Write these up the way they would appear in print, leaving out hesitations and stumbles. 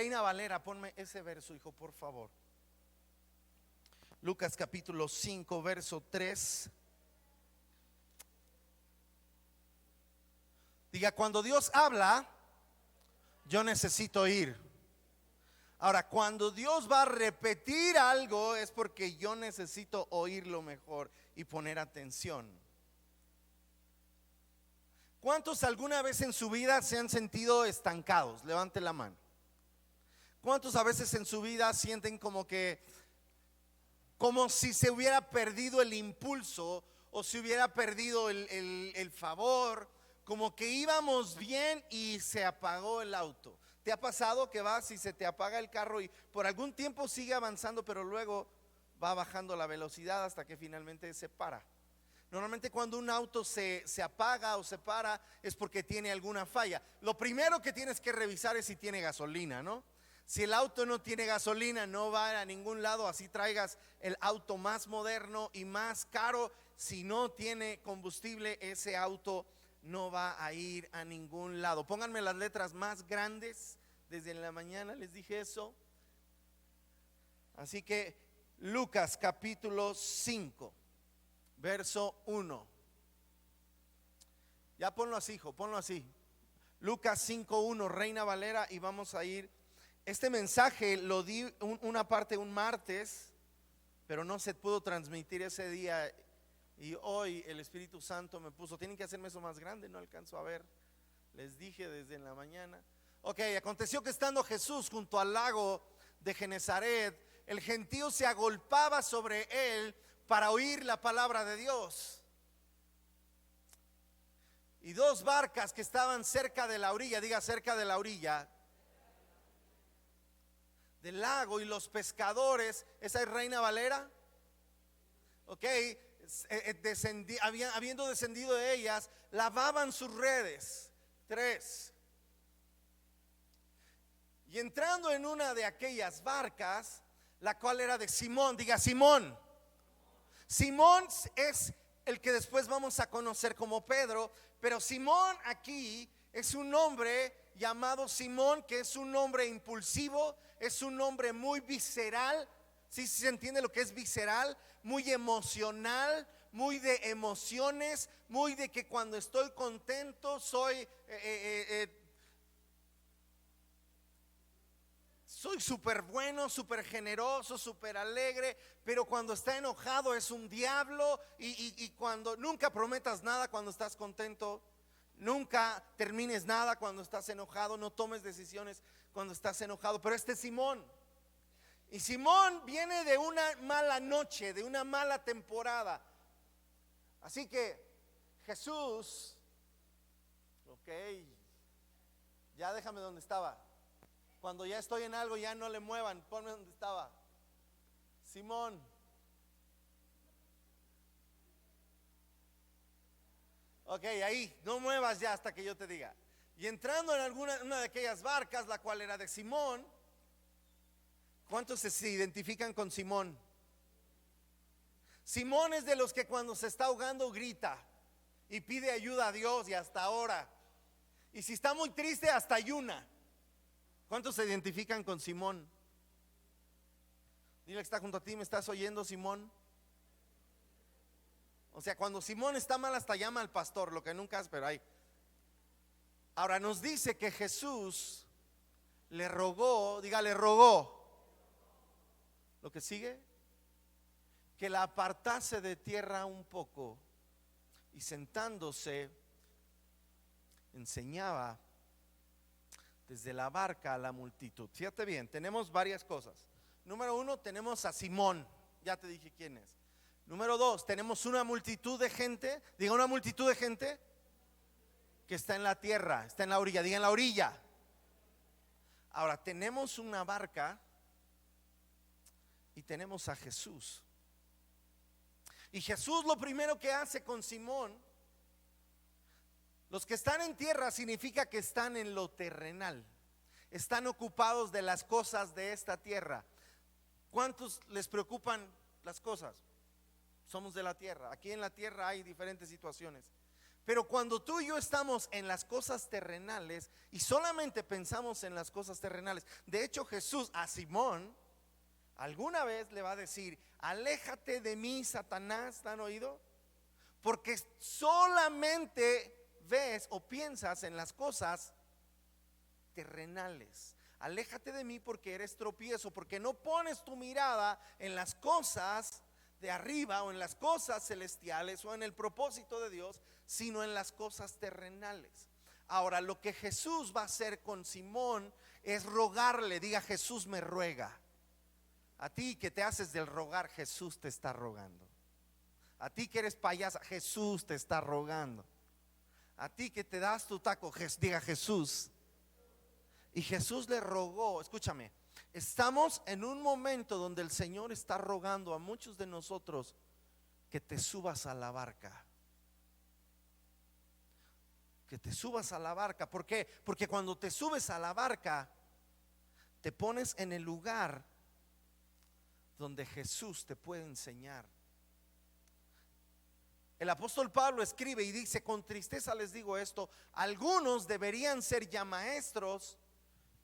Reina Valera, ponme ese verso, hijo, por favor. Lucas capítulo 5, verso 3. Diga, cuando Dios habla, yo necesito oír. Ahora, cuando Dios va a repetir algo, es porque yo necesito oírlo mejor y poner atención. ¿Cuántos alguna vez en su vida se han sentido estancados? Levante la mano. ¿Cuántos a veces en su vida sienten como si se hubiera perdido el impulso o se hubiera perdido el favor? Como que íbamos bien y se apagó el auto. ¿Te ha pasado que vas y se te apaga el carro y por algún tiempo sigue avanzando, pero luego va bajando la velocidad hasta que finalmente se para? Normalmente cuando un auto se apaga o se para es porque tiene alguna falla. Lo primero que tienes que revisar es si tiene gasolina, ¿no? Si el auto no tiene gasolina, no va a ningún lado, así traigas el auto más moderno y más caro. Si no tiene combustible, ese auto no va a ir a ningún lado. Pónganme las letras más grandes. Desde la mañana les dije eso. Así que Lucas capítulo 5, verso 1. Ya ponlo así, hijo, ponlo así. Lucas 5:1, Reina Valera, y vamos a ir. Este mensaje lo di una parte un martes, pero no se pudo transmitir ese día. Y hoy el Espíritu Santo me puso, tienen que hacerme eso más grande, no alcanzo a ver. Les dije desde la mañana. Ok, aconteció que estando Jesús junto al lago de Genezaret, el gentío se agolpaba sobre él para oír la palabra de Dios. Y dos barcas que estaban cerca de la orilla, diga cerca de la orilla del lago, y los pescadores, ¿esa es Reina Valera? Ok, habiendo descendido de ellas, lavaban sus redes. 3. Y entrando en una de aquellas barcas, la cual era de Simón, diga Simón. Simón es el que después vamos a conocer como Pedro, pero Simón aquí es un hombre llamado Simón, que es un hombre impulsivo, es un hombre muy visceral. ¿Sí se entiende lo que es visceral? Muy emocional, muy de emociones, muy de que cuando estoy contento soy súper bueno, súper generoso, súper alegre, pero cuando está enojado es un diablo. Y cuando nunca prometas nada cuando estás contento, nunca termines nada cuando estás enojado, no tomes decisiones cuando estás enojado. Pero este es Simón. Y Simón viene de una mala noche, de una mala temporada. Así que Jesús, ok, ya déjame donde estaba. Cuando ya estoy en algo, ya no le muevan, ponme donde estaba. Simón. Ok, ahí, no muevas ya hasta que yo te diga. Y entrando en una de aquellas barcas, la cual era de Simón. ¿Cuántos se identifican con Simón? Simón es de los que cuando se está ahogando grita y pide ayuda a Dios, y hasta ahora. Y si está muy triste, hasta ayuna. ¿Cuántos se identifican con Simón? Dile que está junto a ti, ¿me estás oyendo, Simón? O sea, cuando Simón está mal, hasta llama al pastor, lo que nunca hace, pero ahí. Ahora nos dice que Jesús le rogó, dígale, rogó. Lo que sigue, que la apartase de tierra un poco, y sentándose enseñaba desde la barca a la multitud. Fíjate bien, tenemos varias cosas. Número 1, tenemos a Simón, ya te dije quién es. Número 2, tenemos una multitud de gente, diga una multitud de gente que está en la tierra, está en la orilla, diga en la orilla. Ahora tenemos una barca y tenemos a Jesús. Y Jesús lo primero que hace con Simón, los que están en tierra significa que están en lo terrenal, están ocupados de las cosas de esta tierra. ¿Cuántos les preocupan las cosas? Somos de la tierra, aquí en la tierra hay diferentes situaciones, Pero cuando tú y yo estamos en las cosas terrenales y solamente pensamos en las cosas terrenales, de hecho Jesús a Simón alguna vez le va a decir: aléjate de mí, Satanás. ¿Te han oído? Porque solamente ves o piensas en las cosas terrenales. Aléjate de mí porque eres tropiezo, porque no pones tu mirada en las cosas de arriba o en las cosas celestiales o en el propósito de Dios, sino en las cosas terrenales. Ahora, lo que Jesús va a hacer con Simón es rogarle. Diga: Jesús me ruega. A ti que te haces del rogar, Jesús te está rogando. A ti que eres payasa, Jesús te está rogando. A ti que te das tu taco, diga: Jesús. Y Jesús le rogó. Escúchame, estamos en un momento donde el Señor está rogando a muchos de nosotros que te subas a la barca. Que te subas a la barca. ¿Por qué? Porque cuando te subes a la barca, te pones en el lugar donde Jesús te puede enseñar. El apóstol Pablo escribe y dice: con tristeza les digo esto, algunos deberían ser ya maestros,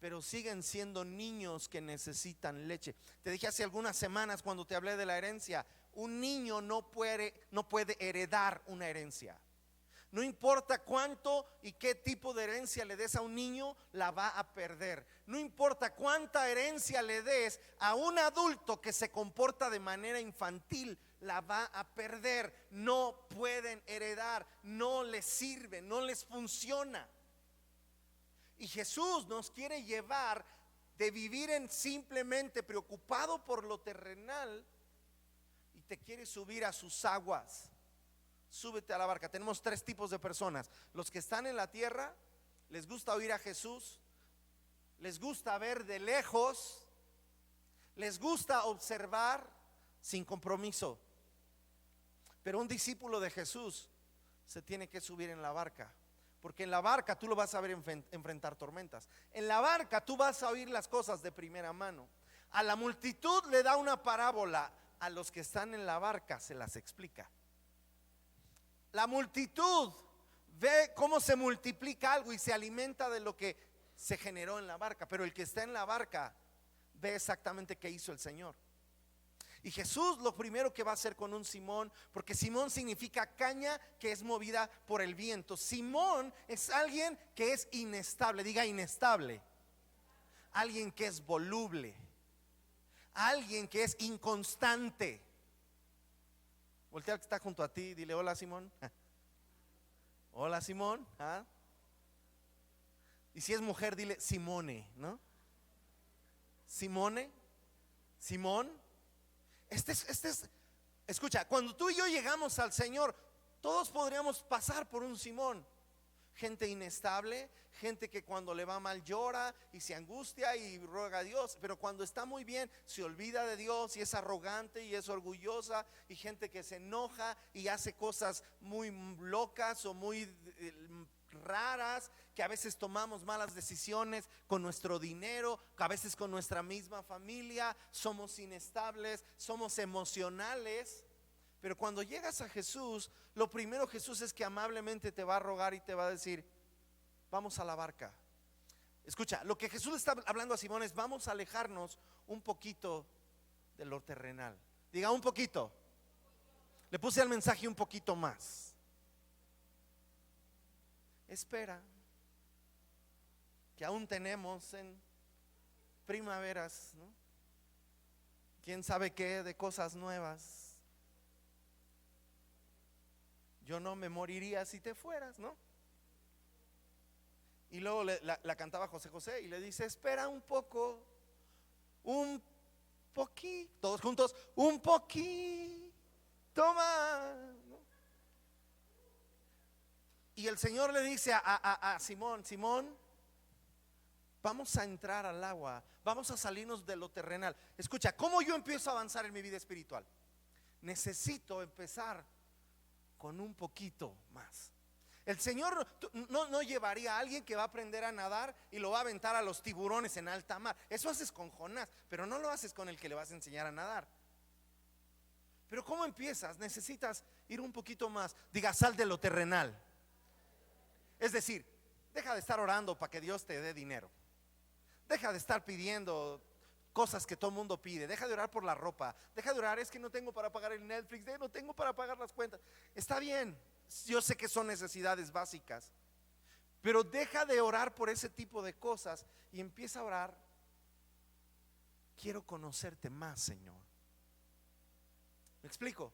pero siguen siendo niños que necesitan leche. Te dije hace algunas semanas cuando te hablé de la herencia, un niño no puede heredar una herencia. No importa cuánto y qué tipo de herencia le des a un niño, la va a perder. No importa cuánta herencia le des a un adulto que se comporta de manera infantil, la va a perder. No pueden heredar, no les sirve, no les funciona. Y Jesús nos quiere llevar de vivir en simplemente preocupado por lo terrenal, y te quiere subir a sus aguas. Súbete a la barca. Tenemos tres tipos de personas: los que están en la tierra, les gusta oír a Jesús, les gusta ver de lejos, les gusta observar sin compromiso. Pero un discípulo de Jesús se tiene que subir en la barca, porque en la barca tú lo vas a ver enfrentar tormentas. En la barca tú vas a oír las cosas de primera mano. A la multitud le da una parábola, a los que están en la barca se las explica. La multitud ve cómo se multiplica algo y se alimenta de lo que se generó en la barca, pero el que está en la barca ve exactamente qué hizo el Señor. Y Jesús lo primero que va a hacer con un Simón, porque Simón significa caña que es movida por el viento. Simón es alguien que es inestable. Diga: inestable. Alguien que es voluble, alguien que es inconstante. Voltea al que está junto a ti, dile: hola, Simón. Hola, Simón. ¿Ah? Y si es mujer, dile: Simone, ¿no? Simone, Simón. Escucha, cuando tú y yo llegamos al Señor, todos podríamos pasar por un Simón. Gente inestable, gente que cuando le va mal llora y se angustia y ruega a Dios, pero cuando está muy bien se olvida de Dios y es arrogante y es orgullosa, y gente que se enoja y hace cosas muy locas o muy raras, que a veces tomamos malas decisiones con nuestro dinero, que a veces con nuestra misma familia, somos inestables, somos emocionales. Pero cuando llegas a Jesús, lo primero Jesús es que amablemente te va a rogar y te va a decir: vamos a la barca. Escucha, lo que Jesús le está hablando a Simón es: vamos a alejarnos un poquito de lo terrenal. Diga: un poquito. Le puse al mensaje: un poquito más. Espera, que aún tenemos en primaveras, ¿no? Quién sabe qué de cosas nuevas. Yo no me moriría si te fueras, ¿no? Y luego la cantaba José José y le dice: espera un poco, un poquito, todos juntos, un poquito más, ¿no? Y el Señor le dice a Simón: Simón, vamos a entrar al agua, vamos a salirnos de lo terrenal. Escucha, ¿cómo yo empiezo a avanzar en mi vida espiritual? Necesito empezar con un poquito más. El Señor no llevaría a alguien que va a aprender a nadar y lo va a aventar a los tiburones en alta mar. Eso haces con Jonás, pero no lo haces con el que le vas a enseñar a nadar. Pero ¿cómo empiezas? Necesitas ir un poquito más. Diga: sal de lo terrenal. Es decir, deja de estar orando para que Dios te dé dinero. Deja de estar pidiendo cosas que todo el mundo pide. Deja de orar por la ropa. Deja de orar, es que no tengo para pagar el Netflix, no tengo para pagar las cuentas. Está bien, yo sé que son necesidades básicas, pero deja de orar por ese tipo de cosas y empieza a orar: quiero conocerte más, Señor. ¿Me explico?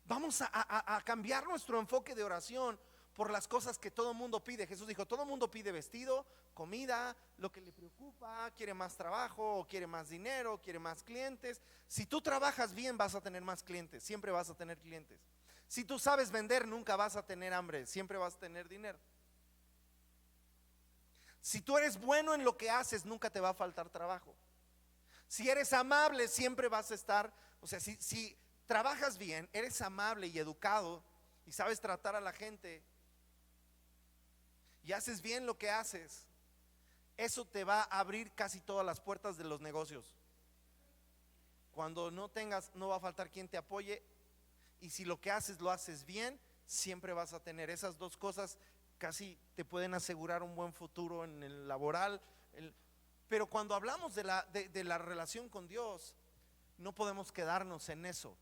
Vamos a cambiar nuestro enfoque de oración por las cosas que todo el mundo pide. Jesús dijo: todo el mundo pide vestido, comida, lo que le preocupa, quiere más trabajo, o quiere más dinero, quiere más clientes. Si tú trabajas bien, vas a tener más clientes, siempre vas a tener clientes. Si tú sabes vender, nunca vas a tener hambre, siempre vas a tener dinero. Si tú eres bueno en lo que haces, nunca te va a faltar trabajo. Si eres amable, siempre vas a estar, o sea, si trabajas bien, eres amable y educado y sabes tratar a la gente y haces bien lo que haces, eso te va a abrir casi todas las puertas de los negocios. Cuando no tengas, no va a faltar quien te apoye, y si lo que haces lo haces bien, siempre vas a tener esas dos cosas. Casi te pueden asegurar un buen futuro en el laboral. Pero cuando hablamos de la relación con Dios, no podemos quedarnos en eso.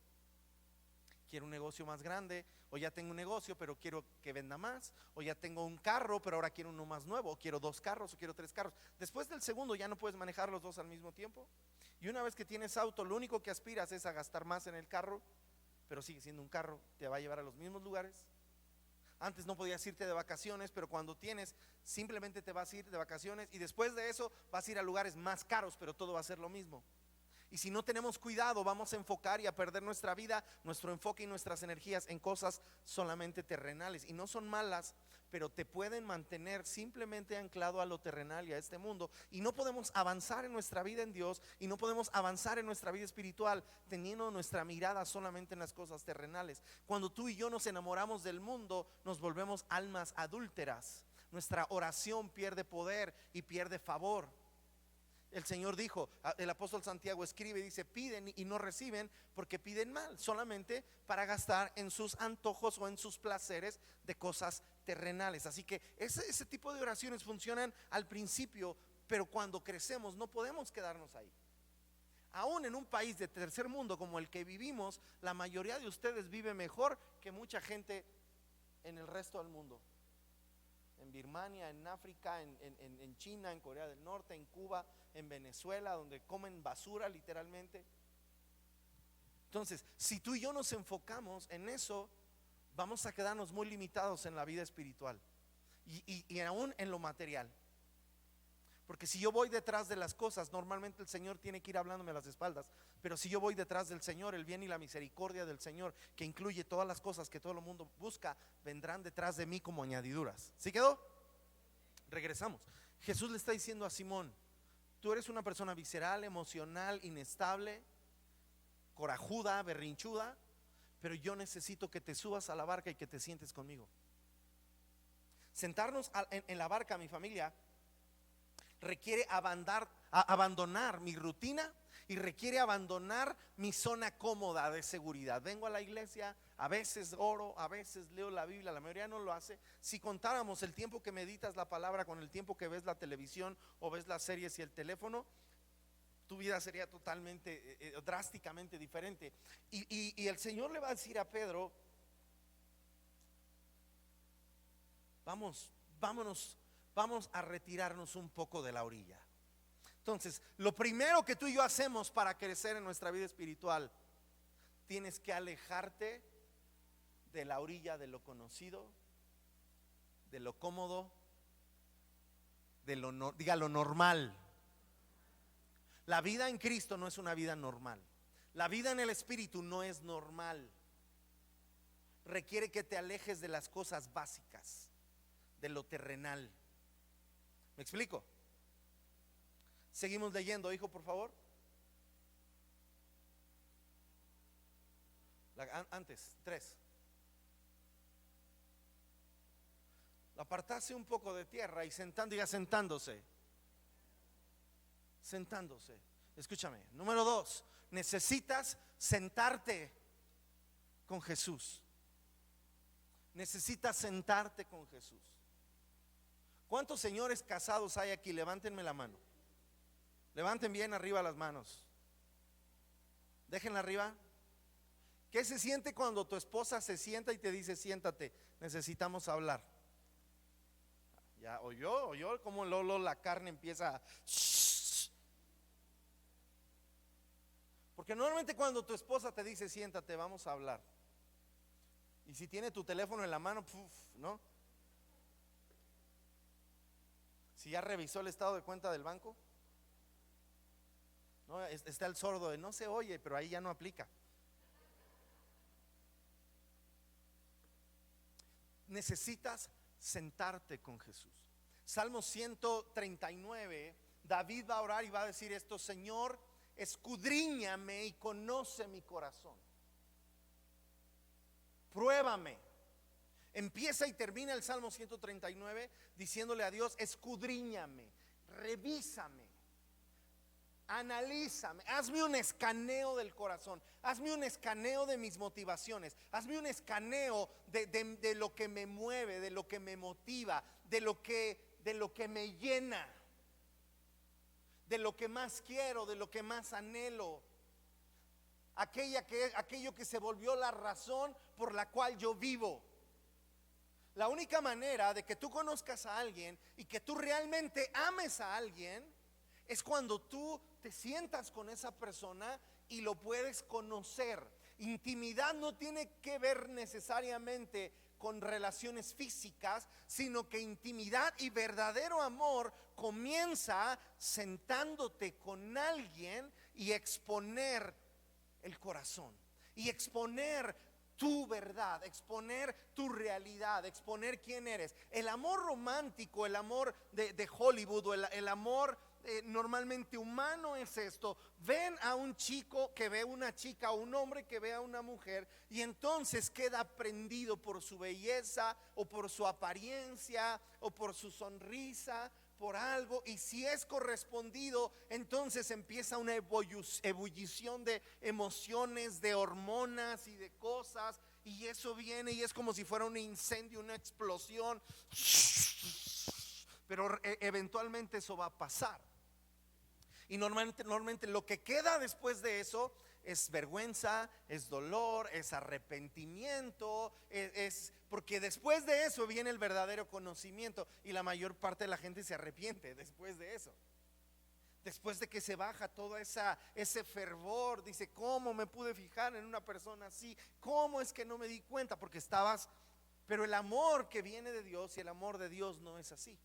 Quiero un negocio más grande, o ya tengo un negocio pero quiero que venda más, o ya tengo un carro pero ahora quiero uno más nuevo, o quiero 2 carros, o quiero 3 carros. Después del segundo ya no puedes manejar los dos al mismo tiempo. Y una vez que tienes auto, lo único que aspiras es a gastar más en el carro, pero sigue siendo un carro, te va a llevar a los mismos lugares. Antes no podías irte de vacaciones, pero cuando tienes, simplemente te vas a ir de vacaciones, y después de eso vas a ir a lugares más caros, pero todo va a ser lo mismo. Y si no tenemos cuidado, vamos a enfocar y a perder nuestra vida, nuestro enfoque y nuestras energías en cosas solamente terrenales. Y no son malas, pero te pueden mantener simplemente anclado a lo terrenal y a este mundo. Y no podemos avanzar en nuestra vida en Dios, y no podemos avanzar en nuestra vida espiritual teniendo nuestra mirada solamente en las cosas terrenales. Cuando tú y yo nos enamoramos del mundo, nos volvemos almas adúlteras. Nuestra oración pierde poder y pierde favor. El Señor dijo, el apóstol Santiago escribe y dice: piden y no reciben porque piden mal, solamente para gastar en sus antojos o en sus placeres de cosas terrenales. Así que ese tipo de oraciones funcionan al principio, pero cuando crecemos no podemos quedarnos ahí. Aún en un país de tercer mundo como el que vivimos, la mayoría de ustedes vive mejor que mucha gente en el resto del mundo. En Birmania, en África, en China, en Corea del Norte, en Cuba, en Venezuela, donde comen basura literalmente. Entonces, si tú y yo nos enfocamos en eso, vamos a quedarnos muy limitados en la vida espiritual y aún en lo material. Porque si yo voy detrás de las cosas, normalmente el Señor tiene que ir hablándome a las espaldas. Pero si yo voy detrás del Señor, el bien y la misericordia del Señor, que incluye todas las cosas que todo el mundo busca, vendrán detrás de mí como añadiduras. ¿Sí quedó? Regresamos. Jesús le está diciendo a Simón: tú eres una persona visceral, emocional, inestable, corajuda, berrinchuda, pero yo necesito que te subas a la barca y que te sientes conmigo. Sentarnos en la barca, mi familia, requiere abandonar mi rutina y requiere abandonar mi zona cómoda de seguridad. Vengo a la iglesia, a veces oro, a veces leo la Biblia, la mayoría no lo hace. Si contáramos el tiempo que meditas la palabra con el tiempo que ves la televisión o ves las series y el teléfono, tu vida sería totalmente, drásticamente diferente. Y el Señor le va a decir a Pedro: vamos a retirarnos un poco de la orilla. Entonces, lo primero que tú y yo hacemos para crecer en nuestra vida espiritual, tienes que alejarte de la orilla de lo conocido, de lo cómodo, de lo normal. La vida en Cristo no es una vida normal. La vida en el Espíritu no es normal. Requiere que te alejes de las cosas básicas, de lo terrenal. ¿Me explico? Seguimos leyendo, hijo, por favor. Antes, 3. Apartarse un poco de tierra y sentándose. Escúchame. Número 2, necesitas sentarte con Jesús. Necesitas sentarte con Jesús. ¿Cuántos señores casados hay aquí? Levántenme la mano. Levanten bien arriba las manos. Déjenla arriba. ¿Qué se siente cuando tu esposa se sienta y te dice: siéntate, necesitamos hablar? Ya oyó como Lolo la carne empieza a... Porque normalmente cuando tu esposa te dice: siéntate, vamos a hablar, y si tiene tu teléfono en la mano, ¿no? Si ya revisó el estado de cuenta del banco, no, está el sordo de no se oye, pero ahí ya no aplica. Necesitas sentarte con Jesús. Salmo 139, David va a orar y va a decir esto: Señor, escudriñame y conoce mi corazón. Pruébame. Empieza y termina el Salmo 139 diciéndole a Dios: escudriñame, revísame, analízame, hazme un escaneo del corazón, hazme un escaneo de mis motivaciones, hazme un escaneo de lo que me mueve, de lo que me motiva, de lo que me llena, de lo que más quiero, de lo que más anhelo, aquello que se volvió la razón por la cual yo vivo. La única manera de que tú conozcas a alguien y que tú realmente ames a alguien es cuando tú te sientas con esa persona y lo puedes conocer. Intimidad no tiene que ver necesariamente con relaciones físicas, sino que intimidad y verdadero amor comienza sentándote con alguien y exponer el corazón y exponer tu verdad, exponer tu realidad, exponer quién eres. El amor romántico, el amor de Hollywood, o el amor normalmente humano es esto: ven a un chico que ve a una chica, o un hombre que ve a una mujer, y entonces queda prendido por su belleza, o por su apariencia, o por su sonrisa, por algo, y si es correspondido, entonces empieza una ebullición de emociones, de hormonas y de cosas, y eso viene y es como si fuera un incendio, una explosión, pero eventualmente eso va a pasar. Y normalmente lo que queda después de eso es vergüenza, es dolor, es arrepentimiento, es porque después de eso viene el verdadero conocimiento, y la mayor parte de la gente se arrepiente después de eso. Después de que se baja todo ese fervor, dice: ¿cómo me pude fijar en una persona así? ¿Cómo es que no me di cuenta? Porque estabas... Pero el amor que viene de Dios, y el amor de Dios no es así.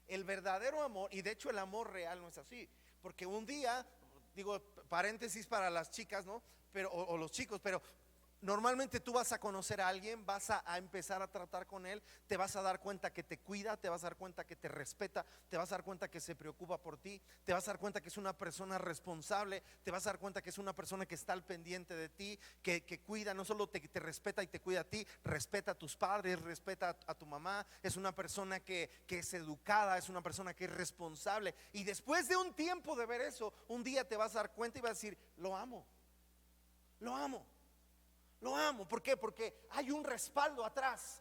El verdadero amor, y de hecho el amor real no es así, porque un día, digo paréntesis para las chicas, ¿no? Pero, o los chicos, pero normalmente tú vas a conocer a alguien, vas a empezar a tratar con él, te vas a dar cuenta que te cuida, te vas a dar cuenta que te respeta, te vas a dar cuenta que se preocupa por ti, te vas a dar cuenta que es una persona responsable, te vas a dar cuenta que es una persona que está al pendiente de ti, que cuida, no solo te respeta y te cuida a ti, respeta a tus padres, respeta a tu mamá, es una persona que es educada, es una persona que es responsable. Y después de un tiempo de ver eso, un día te vas a dar cuenta y vas a decir: lo amo, lo amo. Lo amo. ¿Por qué? Porque hay un respaldo atrás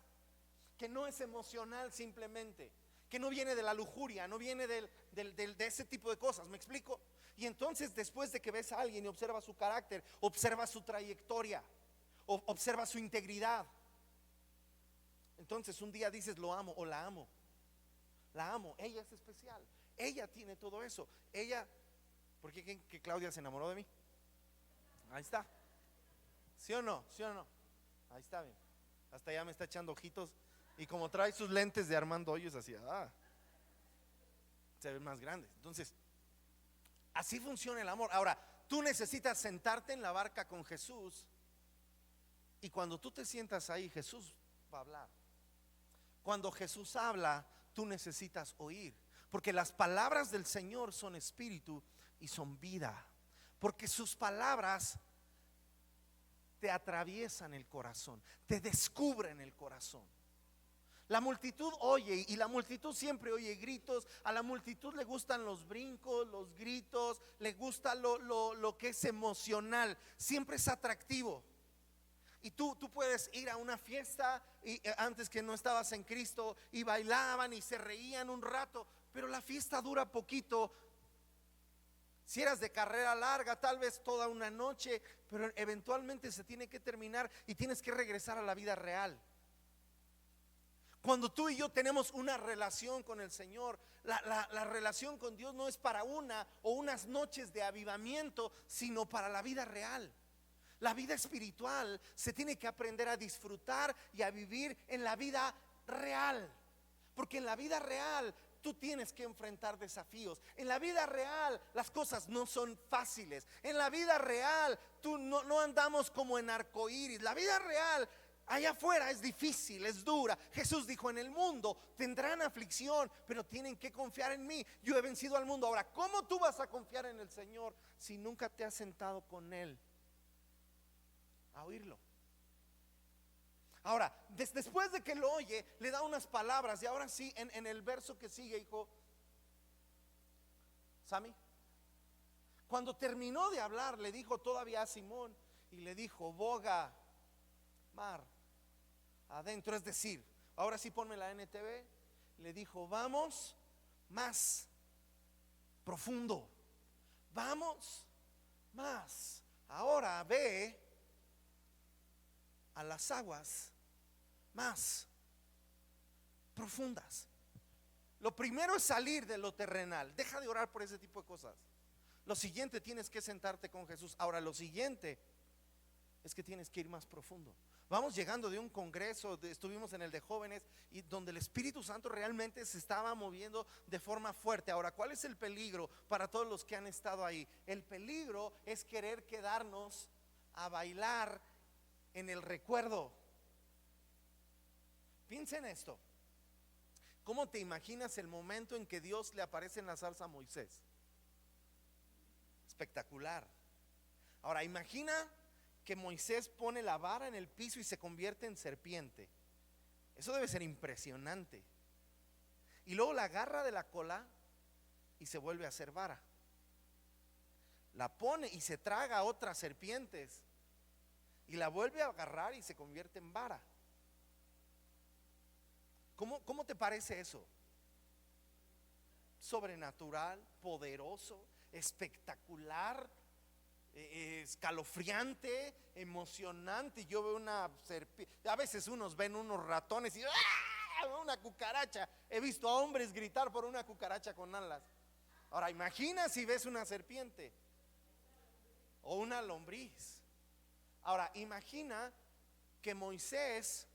que no es emocional simplemente, que no viene de la lujuria, no viene de ese tipo de cosas. ¿Me explico? Y entonces, después de que ves a alguien y observas su carácter, observas su trayectoria, observas su integridad, entonces un día dices: lo amo o la amo. La amo, ella es especial, ella tiene todo eso. Ella, ¿por qué creen que Claudia se enamoró de mí? Ahí está. ¿Sí o no? ¿Sí o no? Ahí está bien. Hasta ya me está echando ojitos. Y como trae sus lentes de Armando Hoyos, así, se ven más grandes. Entonces, así funciona el amor. Ahora, tú necesitas sentarte en la barca con Jesús, y cuando tú te sientas ahí, Jesús va a hablar. Cuando Jesús habla, tú necesitas oír, porque las palabras del Señor son espíritu y son vida. Porque sus palabras te atraviesan el corazón, te descubren el corazón. La multitud oye, y la multitud siempre oye gritos. A la multitud le gustan los brincos, los gritos, le gusta lo que es emocional, siempre es atractivo. Y tú puedes ir a una fiesta y, antes que no estabas en Cristo, y bailaban y se reían un rato, pero la fiesta dura poquito. Si eras de carrera larga, tal vez toda una noche, pero eventualmente se tiene que terminar y tienes que regresar a la vida real. Cuando tú y yo tenemos una relación con el Señor, la relación con Dios no es para una o unas noches de avivamiento, sino para la vida real. La vida espiritual se tiene que aprender a disfrutar y a vivir en la vida real. Porque en la vida real tú tienes que enfrentar desafíos. En la vida real las cosas no son fáciles. En la vida real tú no andamos como en arcoíris. La vida real allá afuera es difícil, es dura. Jesús dijo: en el mundo tendrán aflicción, pero tienen que confiar en mí. Yo he vencido al mundo. Ahora, ¿cómo tú vas a confiar en el Señor si nunca te has sentado con Él a oírlo? Ahora, después de que lo oye, le da unas palabras. Y ahora sí, en el verso que sigue, hijo Sammy, cuando terminó de hablar, le dijo todavía a Simón, y le dijo: boga mar adentro. Es decir, ahora sí ponme la NTV. Le dijo: vamos más profundo, vamos más. Ahora ve a las aguas más profundas. Lo primero es salir de lo terrenal. Deja de orar por ese tipo de cosas. Lo siguiente, tienes que sentarte con Jesús. Ahora, lo siguiente es que tienes que ir más profundo. Vamos llegando de un congreso, estuvimos en el de jóvenes, y donde el Espíritu Santo realmente se estaba moviendo de forma fuerte. Ahora, ¿cuál es el peligro para todos los que han estado ahí? El peligro es querer quedarnos a bailar en el recuerdo. Piensa en esto. ¿Cómo te imaginas el momento en que Dios le aparece en la zarza a Moisés? Espectacular. Ahora, imagina que Moisés pone la vara en el piso y se convierte en serpiente. Eso debe ser impresionante. Y luego la agarra de la cola y se vuelve a hacer vara. La pone y se traga a otras serpientes, y la vuelve a agarrar y se convierte en vara. ¿Cómo te parece eso? Sobrenatural, poderoso, espectacular, escalofriante, emocionante. Yo veo una serpiente, a veces unos ven unos ratones y ¡ah! Una cucaracha. He visto a hombres gritar por una cucaracha con alas. Ahora imagina si ves una serpiente o una lombriz. Ahora imagina que Moisés,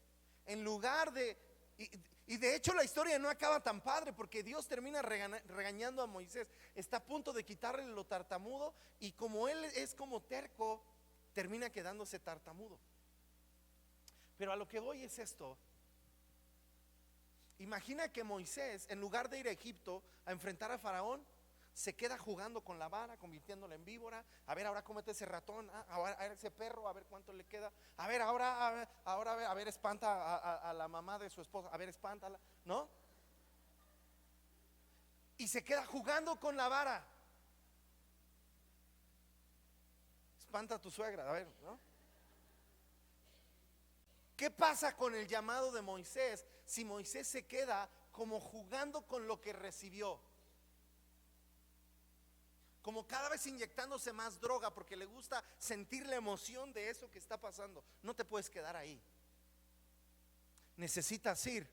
en lugar de, y de hecho la historia no acaba tan padre, porque Dios termina regañando a Moisés. Está a punto de quitarle lo tartamudo, y como él es como terco, termina quedándose tartamudo. Pero a lo que voy es esto. Imagina que Moisés, en lugar de ir a Egipto a enfrentar a Faraón, se queda jugando con la vara, convirtiéndola en víbora. A ver, ahora cómete ese ratón, a ver ese perro, a ver cuánto le queda. A ver, ahora, a ver, espanta a la mamá de su esposa. A ver, espántala, ¿no? Y se queda jugando con la vara. Espanta a tu suegra, a ver, ¿no? ¿Qué pasa con el llamado de Moisés si Moisés se queda como jugando con lo que recibió? Como cada vez inyectándose más droga, porque le gusta sentir la emoción de eso que está pasando. No te puedes quedar ahí. Necesitas ir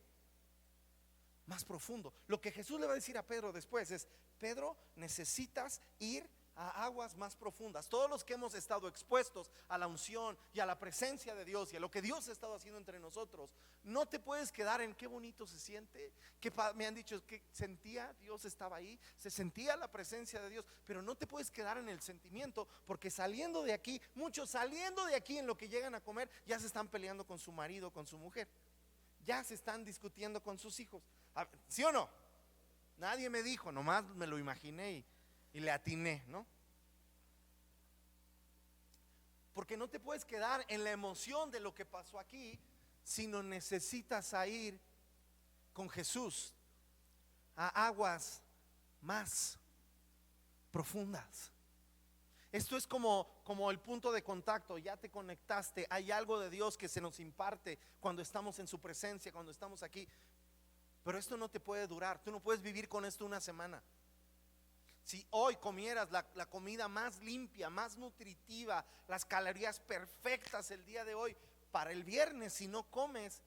más profundo. Lo que Jesús le va a decir a Pedro después es: Pedro, necesitas ir a aguas más profundas. Todos los que hemos estado expuestos a la unción y a la presencia de Dios y a lo que Dios ha estado haciendo entre nosotros, no te puedes quedar en qué bonito se siente, que me han dicho que sentía, Dios estaba ahí, se sentía la presencia de Dios, pero no te puedes quedar en el sentimiento, porque saliendo de aquí, muchos saliendo de aquí, en lo que llegan a comer, ya se están peleando con su marido, con su mujer, ya se están discutiendo con sus hijos. ¿Sí o no? Nadie me dijo, nomás me lo imaginé y le atiné, ¿no? Porque no te puedes quedar en la emoción de lo que pasó aquí, sino necesitas ir con Jesús a aguas más profundas. Esto es como el punto de contacto. Ya te conectaste. Hay algo de Dios que se nos imparte cuando estamos en su presencia, cuando estamos aquí. Pero esto no te puede durar. Tú no puedes vivir con esto una semana. Si hoy comieras la comida más limpia, más nutritiva, las calorías perfectas el día de hoy, para el viernes, si no comes,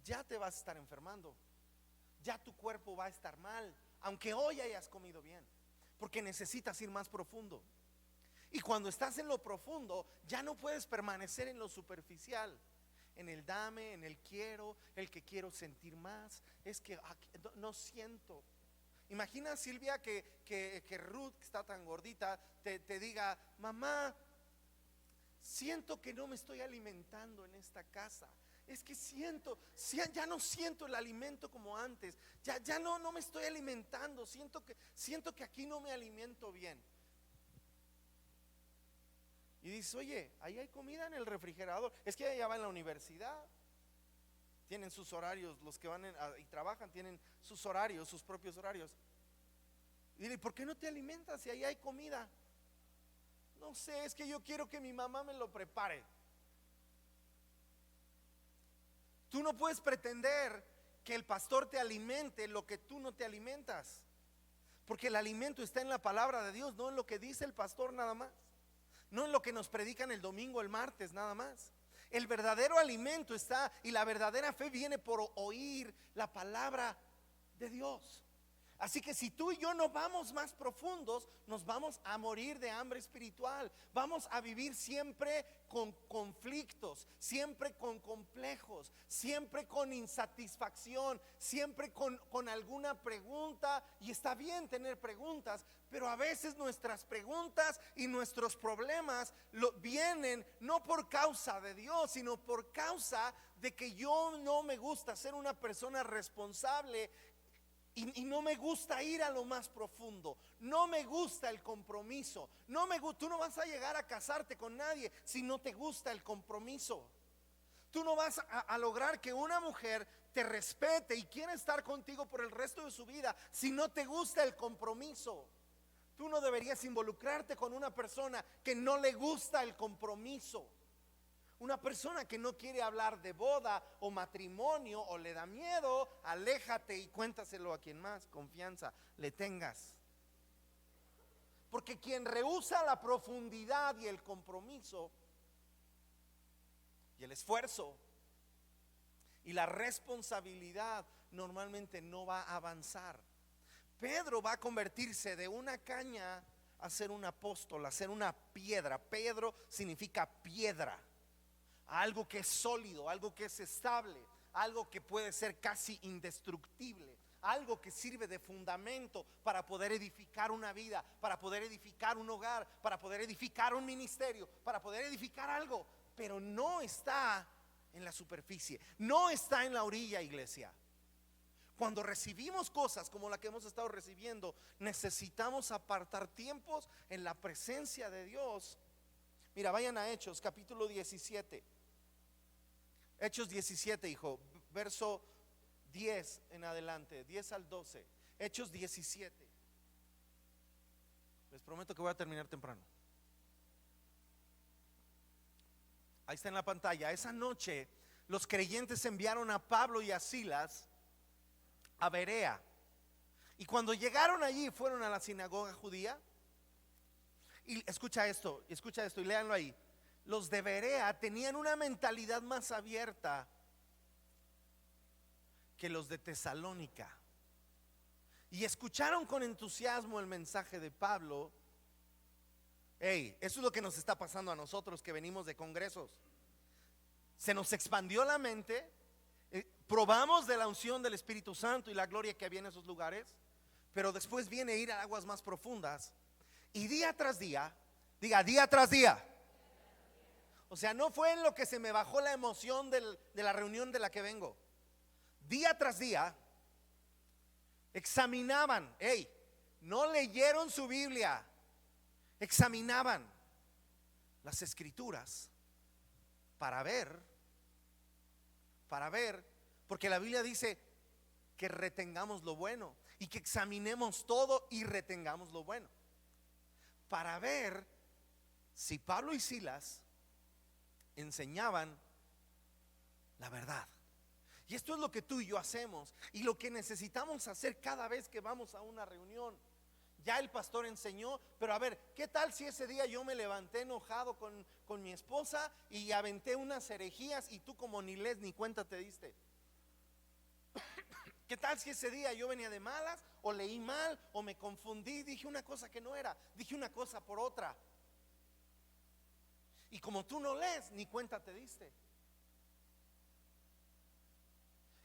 ya te vas a estar enfermando. Ya tu cuerpo va a estar mal, aunque hoy hayas comido bien, porque necesitas ir más profundo. Y cuando estás en lo profundo, ya no puedes permanecer en lo superficial, en el dame, en el quiero, el que quiero sentir más. Es que no siento. Imagina, Silvia, que Ruth, que está tan gordita, te diga: mamá, siento que no me estoy alimentando en esta casa. Es que ya no siento el alimento como antes. Ya no me estoy alimentando. Siento que aquí no me alimento bien. Y dices: oye, ahí hay comida en el refrigerador. Es que ella va en la universidad, tienen sus horarios. Los que van y trabajan tienen sus horarios, sus propios horarios. Y dile: ¿por qué no te alimentas si ahí hay comida? No sé, es que yo quiero que mi mamá me lo prepare. Tú no puedes pretender que el pastor te alimente lo que tú no te alimentas, porque el alimento está en la palabra de Dios, no en lo que dice el pastor nada más, no en lo que nos predican el domingo, el martes nada más. El verdadero alimento está, y la verdadera fe viene por oír la palabra de Dios. Así que si tú y yo no vamos más profundos, nos vamos a morir de hambre espiritual. Vamos a vivir siempre con conflictos, siempre con complejos, siempre con insatisfacción, siempre con alguna pregunta. Y está bien tener preguntas, pero a veces nuestras preguntas y nuestros problemas vienen no por causa de Dios, sino por causa de que yo no me gusta ser una persona responsable. Y no me gusta ir a lo más profundo. No me gusta el compromiso. Tú no vas a llegar a casarte con nadie si no te gusta el compromiso. Tú no vas a lograr que una mujer te respete y quiera estar contigo por el resto de su vida si no te gusta el compromiso. Tú no deberías involucrarte con una persona que no le gusta el compromiso. Una persona que no quiere hablar de boda o matrimonio o le da miedo, aléjate y cuéntaselo a quien más confianza le tengas. Porque quien rehúsa la profundidad y el compromiso y el esfuerzo y la responsabilidad normalmente no va a avanzar. Pedro va a convertirse de una caña a ser un apóstol, a ser una piedra. Pedro significa piedra. Algo que es sólido, algo que es estable, algo que puede ser casi indestructible, algo que sirve de fundamento para poder edificar una vida, para poder edificar un hogar, para poder edificar un ministerio, para poder edificar algo. Pero no está en la superficie, no está en la orilla, iglesia. Cuando recibimos cosas como la que hemos estado recibiendo, necesitamos apartar tiempos en la presencia de Dios. Mira, vayan a Hechos capítulo 17. Hechos 17, hijo, verso 10 en adelante, 10 al 12. Hechos 17. Les prometo que voy a terminar temprano. Ahí está en la pantalla. Esa noche los creyentes enviaron a Pablo y a Silas a Berea. Y cuando llegaron allí, fueron a la sinagoga judía. Y escucha esto y léanlo ahí. Los de Berea tenían una mentalidad más abierta que los de Tesalónica. Y escucharon con entusiasmo el mensaje de Pablo. Hey, eso es lo que nos está pasando a nosotros que venimos de congresos. Se nos expandió la mente, probamos de la unción del Espíritu Santo y la gloria que había en esos lugares, pero después viene ir a aguas más profundas. Y día tras día, diga día tras día. O sea, no fue en lo que se me bajó la emoción de la reunión de la que vengo. Día tras día examinaban, no leyeron su Biblia, examinaban las escrituras para ver, porque la Biblia dice que retengamos lo bueno y que examinemos todo y retengamos lo bueno, para ver si Pablo y Silas enseñaban la verdad. Y esto es lo que tú y yo hacemos y lo que necesitamos hacer cada vez que vamos a una reunión. Ya el pastor enseñó, pero a ver, ¿qué tal si ese día yo me levanté enojado con mi esposa y aventé unas herejías y tú como ni lees ni cuenta te diste? ¿Qué tal si ese día yo venía de malas o leí mal o me confundí, dije una cosa que no era, dije una cosa por otra? Y como tú no lees ni cuenta te diste.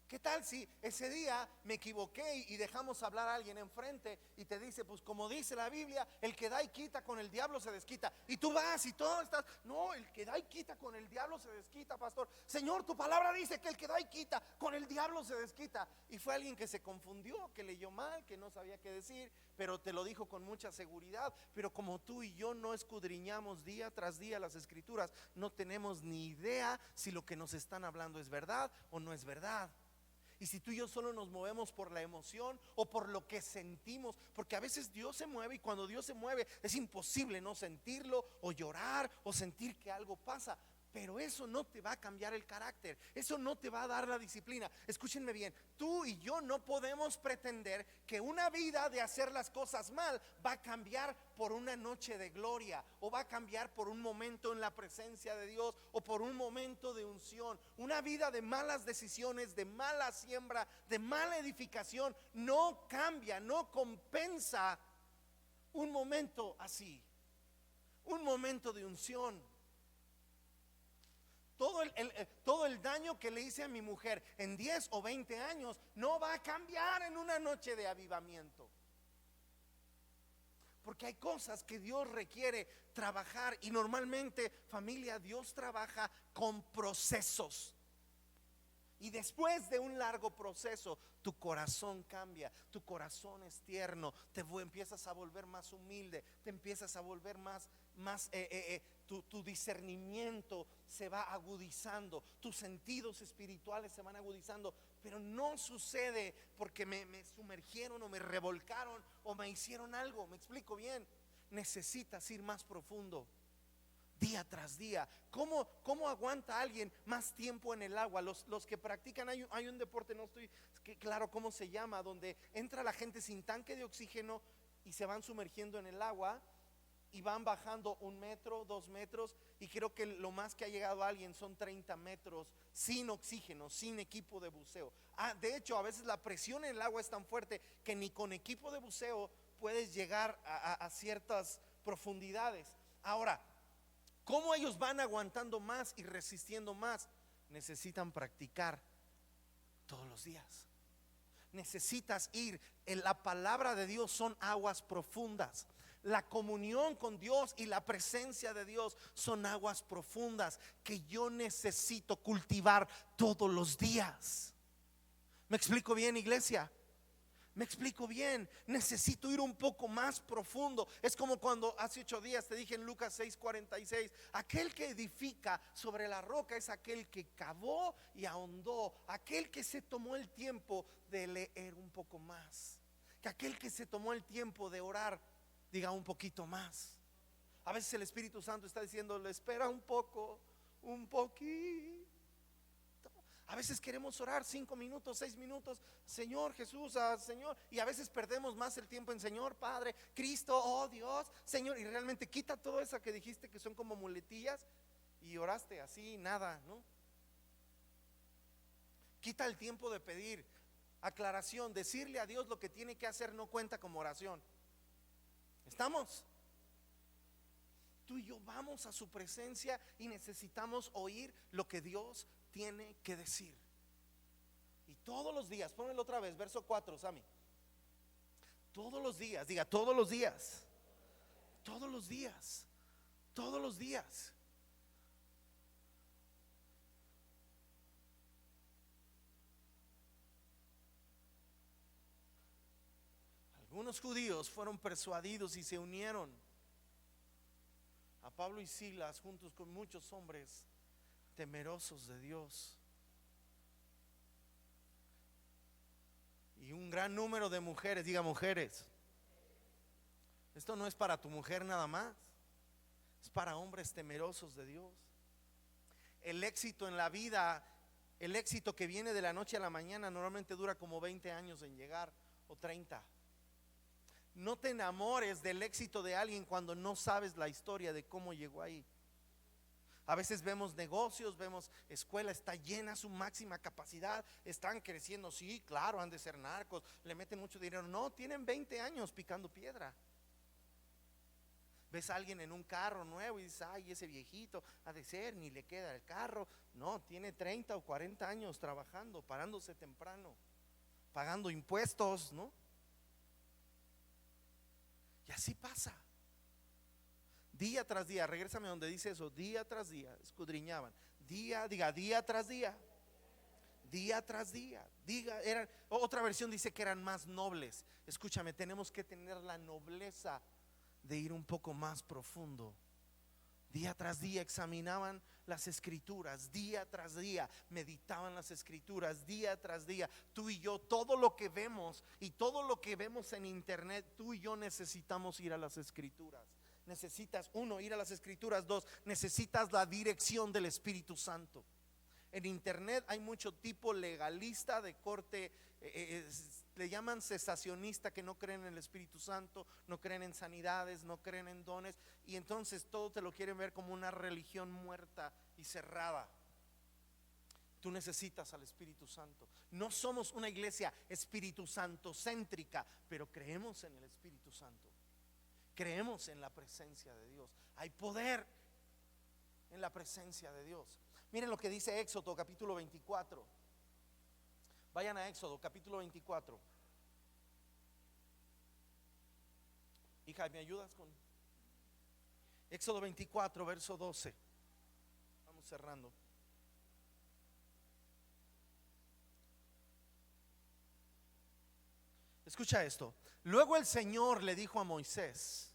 ¿Qué tal si ese día me equivoqué y dejamos hablar a alguien enfrente y te dice, pues como dice la Biblia, el que da y quita con el diablo se desquita? Y tú vas y todo estás, no, el que da y quita con el diablo se desquita, pastor. Señor, tu palabra dice que el que da y quita con el diablo se desquita. Y fue alguien que se confundió, que leyó mal, que no sabía qué decir, pero te lo dijo con mucha seguridad. Pero como tú y yo no escudriñamos día tras día las escrituras, no tenemos ni idea si lo que nos están hablando es verdad o no es verdad. Y si tú y yo solo nos movemos por la emoción o por lo que sentimos, porque a veces Dios se mueve y cuando Dios se mueve es imposible no sentirlo o llorar o sentir que algo pasa. Pero eso no te va a cambiar el carácter, eso no te va a dar la disciplina. Escúchenme bien, tú y yo no podemos pretender que una vida de hacer las cosas mal va a cambiar por una noche de gloria, o va a cambiar por un momento en la presencia de Dios, o por un momento de unción. Una vida de malas decisiones, de mala siembra, de mala edificación, no cambia, no compensa un momento así, un momento de unción. Todo el daño que le hice a mi mujer en 10 o 20 años no va a cambiar en una noche de avivamiento. Porque hay cosas que Dios requiere trabajar y normalmente, familia, Dios trabaja con procesos. Y después de un largo proceso, tu corazón cambia, tu corazón es tierno, empiezas a volver más humilde, te empiezas a volver más tu discernimiento se va agudizando, tus sentidos espirituales se van agudizando. Pero no sucede porque me sumergieron o me revolcaron o me hicieron algo. Me explico bien, necesitas ir más profundo. Día tras día. ¿Cómo aguanta alguien más tiempo en el agua? Los que practican, hay un deporte, no estoy claro cómo se llama, donde entra la gente sin tanque de oxígeno y se van sumergiendo en el agua y van bajando 1 metro, 2 metros, y creo que lo más que ha llegado a alguien son 30 metros sin oxígeno, sin equipo de buceo. De hecho, a veces la presión en el agua es tan fuerte que ni con equipo de buceo puedes llegar a ciertas profundidades. Ahora, ¿cómo ellos van aguantando más y resistiendo más? Necesitan practicar todos los días. Necesitas ir. En la palabra de Dios son aguas profundas. La comunión con Dios y la presencia de Dios son aguas profundas que yo necesito cultivar todos los días. ¿Me explico bien, iglesia? Me explico bien, necesito ir un poco más profundo. Es como cuando hace 8 días te dije en Lucas 6:46, aquel que edifica sobre la roca es aquel que cavó y ahondó, aquel que se tomó el tiempo de leer un poco más, que aquel que se tomó el tiempo de orar diga un poquito más. A veces el Espíritu Santo está diciendo, espera un poco, un poquito. A veces queremos orar 5 minutos, 6 minutos, Señor Jesús, Señor, y a veces perdemos más el tiempo en Señor, Padre, Cristo, oh Dios, Señor, y realmente quita todo eso que dijiste que son como muletillas y oraste así, nada, ¿no? Quita el tiempo de pedir aclaración, decirle a Dios lo que tiene que hacer no cuenta como oración. ¿Estamos? Tú y yo vamos a su presencia y necesitamos oír lo que Dios tiene que decir. Y todos los días, ponelo otra vez, verso 4, Sammy. Todos los días, diga todos los días. Todos los días. Todos los días. Algunos judíos fueron persuadidos y se unieron a Pablo y Silas juntos con muchos hombres temerosos de Dios y un gran número de mujeres. Diga mujeres. Esto no es para tu mujer nada más. Es para hombres temerosos de Dios. El éxito en la vida, el éxito que viene de la noche a la mañana, normalmente dura como 20 años en llegar, o 30. No te enamores del éxito de alguien cuando no sabes la historia de cómo llegó ahí. A veces vemos negocios, vemos escuela, está llena a su máxima capacidad, están creciendo, sí, claro, han de ser narcos, le meten mucho dinero. No, tienen 20 años picando piedra. Ves a alguien en un carro nuevo y dices, ay, ese viejito ha de ser, ni le queda el carro. No, tiene 30 o 40 años trabajando, parándose temprano, pagando impuestos, ¿no? Y así pasa. Día tras día, regrésame donde dice eso, día tras día, escudriñaban. Día tras día. Día tras día. Otra versión dice que eran más nobles. Escúchame, tenemos que tener la nobleza de ir un poco más profundo. Día tras día examinaban las escrituras, día tras día meditaban las escrituras, día tras día. Tú y yo, todo lo que vemos y todo lo que vemos en internet, tú y yo necesitamos ir a las escrituras. Necesitas, uno, ir a las escrituras. Dos, necesitas la dirección del Espíritu Santo. En internet hay mucho tipo legalista de corte, le llaman cesacionista, que no creen en el Espíritu Santo, no creen en sanidades, no creen en dones, y entonces todo te lo quieren ver como una religión muerta y cerrada. Tú necesitas al Espíritu Santo. No somos una iglesia Espíritu Santo céntrica, pero creemos en el Espíritu Santo. Creemos en la presencia de Dios. Hay poder en la presencia de Dios. Miren lo que dice Éxodo capítulo 24. Vayan a Éxodo capítulo 24. Hija, ¿me ayudas con Éxodo 24, verso 12? Vamos cerrando. Escucha esto. Luego el Señor le dijo a Moisés,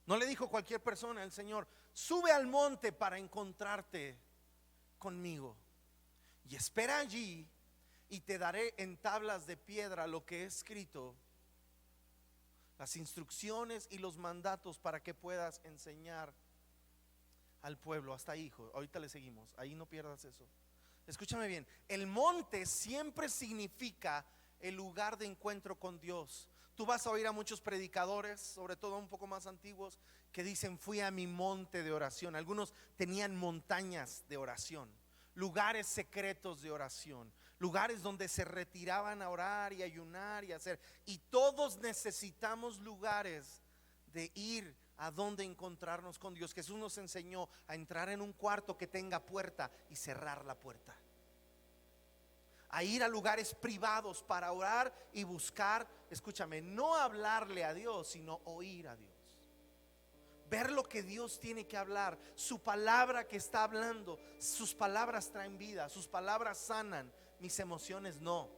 no le dijo cualquier persona, el Señor: sube al monte para encontrarte conmigo, y espera allí, y te daré en tablas de piedra lo que he escrito, las instrucciones y los mandatos, para que puedas enseñar al pueblo. Hasta ahí, hijo, ahorita le seguimos, ahí no pierdas eso. Escúchame bien, el monte siempre significa el lugar de encuentro con Dios. Tú vas a oír a muchos predicadores, sobre todo un poco más antiguos, que dicen: fui a mi monte de oración. Algunos tenían montañas de oración, lugares secretos de oración, lugares donde se retiraban a orar y ayunar y hacer. Y todos necesitamos lugares de ir a donde encontrarnos con Dios. Jesús nos enseñó a entrar en un cuarto que tenga puerta y cerrar la puerta, a ir a lugares privados para orar y buscar, escúchame, no hablarle a Dios, sino oír a Dios, ver lo que Dios tiene que hablar, su palabra que está hablando. Sus palabras traen vida, sus palabras sanan. Mis emociones no,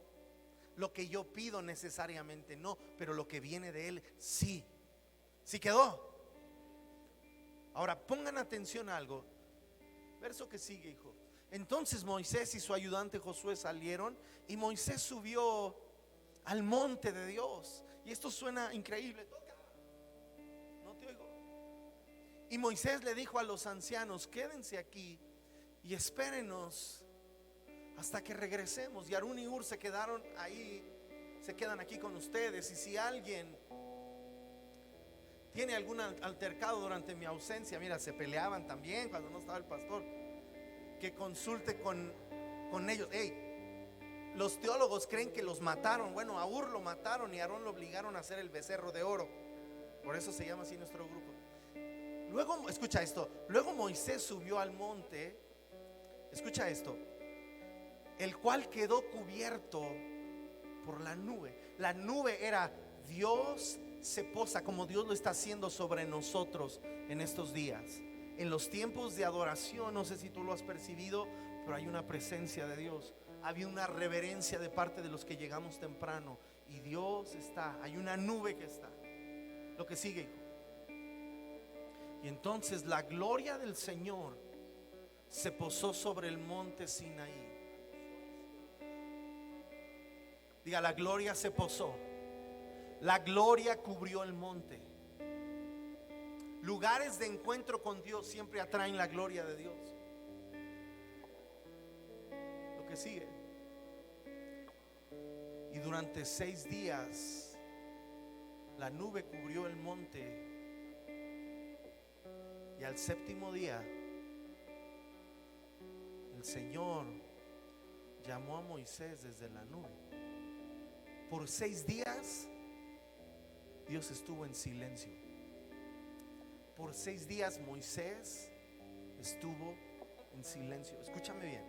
lo que yo pido necesariamente no, pero lo que viene de Él sí. ¿Sí quedó? Ahora pongan atención a algo. Verso que sigue, hijo. Entonces Moisés y su ayudante Josué salieron, y Moisés subió al monte de Dios. Y esto suena increíble. Toca. No te oigo. Y Moisés le dijo a los ancianos: quédense aquí y espérenos hasta que regresemos. Y Aarón y Hur se quedaron ahí, se quedan aquí con ustedes. Y si alguien tiene algún altercado durante mi ausencia, mira, se peleaban también cuando no estaba el pastor, que consulte con ellos. Hey, los teólogos creen que los mataron. Bueno, a Hur lo mataron y a Aarón lo obligaron a hacer el becerro de oro. Por eso se llama así nuestro grupo. Luego, escucha esto. Luego Moisés subió al monte, escucha esto, el cual quedó cubierto por la nube. La nube era Dios se posa, como Dios lo está haciendo sobre nosotros en estos días. En los tiempos de adoración, no sé si tú lo has percibido, pero hay una presencia de Dios. Había una reverencia de parte de los que llegamos temprano, y Dios está, hay una nube que está. Lo que sigue, hijo. Y entonces la gloria del Señor se posó sobre el monte Sinaí. Diga: la gloria se posó. La gloria cubrió el monte. Lugares de encuentro con Dios siempre atraen la gloria de Dios. Lo que sigue. Y durante 6 días la nube cubrió el monte. Y al 7º día el Señor llamó a Moisés desde la nube. Por 6 días Dios estuvo en silencio. Por 6 días Moisés estuvo en silencio. Escúchame bien.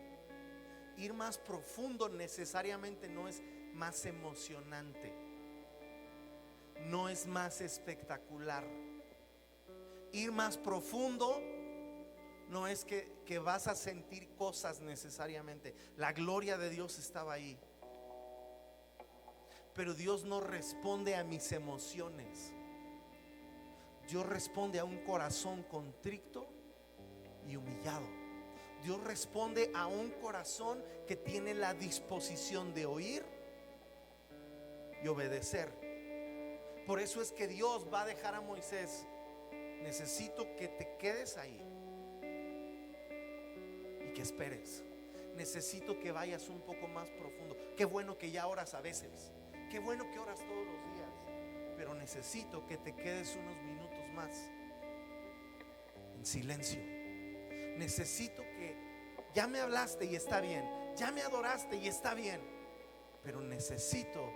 Ir más profundo necesariamente no es más emocionante, no es más espectacular. Ir más profundo no es que vas a sentir cosas necesariamente. La gloria de Dios estaba ahí, pero Dios no responde a mis emociones. Dios responde a un corazón contrito y humillado. Dios responde a un corazón que tiene la disposición de oír y obedecer. Por eso es que Dios va a dejar a Moisés: necesito que te quedes ahí y que esperes. Necesito que vayas un poco más profundo. Qué bueno que ya oras a veces, qué bueno que oras todos los días, pero necesito que te quedes unos minutos más en silencio. Necesito que, ya me hablaste y está bien, ya me adoraste y está bien, pero necesito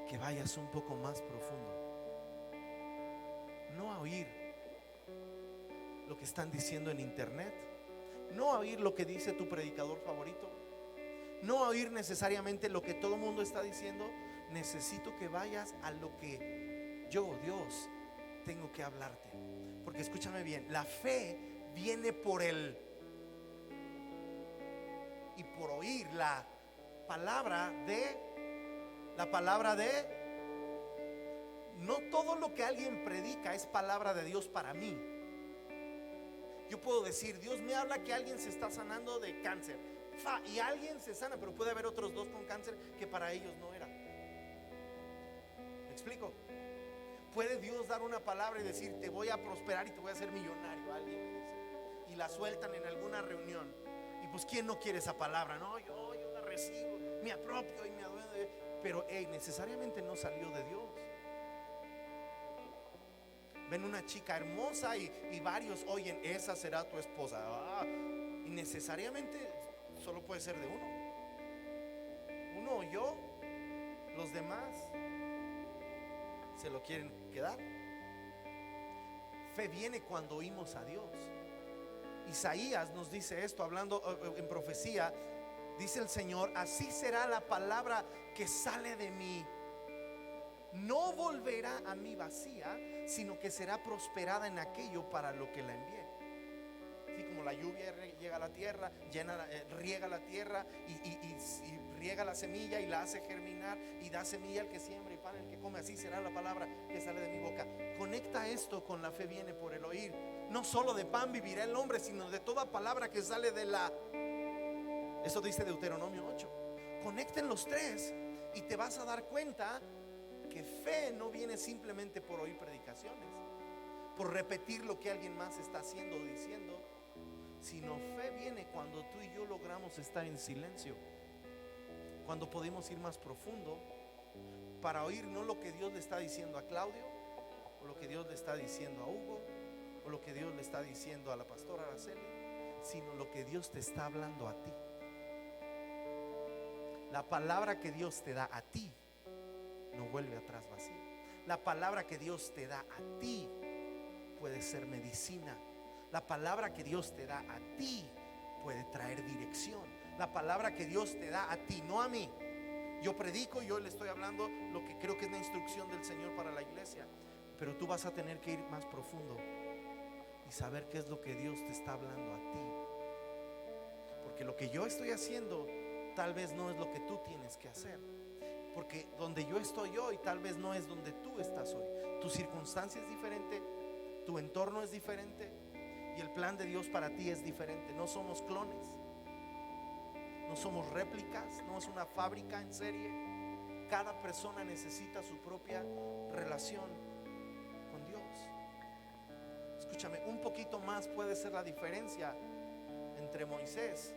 que vayas un poco más profundo. No a oír lo que están diciendo en internet, no a oír lo que dice tu predicador favorito, no a oír necesariamente lo que todo el mundo está diciendo. Necesito que vayas a lo que yo, Dios, tengo que hablarte. Porque escúchame bien, la fe viene por el y por oír la palabra de no todo lo que alguien predica es palabra de Dios para mí. Yo puedo decir: Dios me habla que alguien se está sanando de cáncer, y alguien se sana, pero puede haber otros 2 con cáncer que para ellos no era. ¿Me explico? Puede Dios dar una palabra y decir: te voy a prosperar y te voy a hacer millonario. Alguien me dice, y la sueltan en alguna reunión, y pues ¿quién no quiere esa palabra? No, yo la recibo, me apropio y me adueño. Pero necesariamente no salió de Dios. Ven una chica hermosa y varios oyen: esa será tu esposa. Y necesariamente solo puede ser de uno oyó, los demás se lo quieren quedar. Fe viene cuando oímos a Dios. Isaías nos dice esto, hablando en profecía. Dice el Señor: así será la palabra que sale de mí. No volverá a mí vacía, sino que será prosperada en aquello para lo que la envié. Así como la lluvia llega a la tierra, riega la tierra y riega la semilla y la hace germinar y da semilla al que siembra y pan al que come. Así será la palabra que sale de mi boca. Conecta esto con la fe viene por el oír. No solo de pan vivirá el hombre, sino de toda palabra que sale de la... Eso dice Deuteronomio 8. Conecten los 3 y te vas a dar cuenta que fe no viene simplemente por oír predicaciones, por repetir lo que alguien más está haciendo o diciendo, sino fe viene cuando tú y yo logramos estar en silencio, cuando podemos ir más profundo para oír no lo que Dios le está diciendo a Claudio, o lo que Dios le está diciendo a Hugo, o lo que Dios le está diciendo a la pastora Araceli, sino lo que Dios te está hablando a ti. La palabra que Dios te da a ti no vuelve atrás vacía. La palabra que Dios te da a ti puede ser medicina. La palabra que Dios te da a ti puede traer dirección. La palabra que Dios te da a ti, no a mí. Yo predico y yo le estoy hablando lo que creo que es la instrucción del Señor para la iglesia, pero tú vas a tener que ir más profundo y saber qué es lo que Dios te está hablando a ti, porque lo que yo estoy haciendo tal vez no es lo que tú tienes que hacer, porque donde yo estoy hoy tal vez no es donde tú estás hoy. Tu circunstancia es diferente, tu entorno es diferente y el plan de Dios para ti es diferente. No somos clones, no somos réplicas, no es una fábrica en serie. Cada persona necesita su propia relación con Dios. escúchame, un poquito más puede ser la diferencia entre Moisés.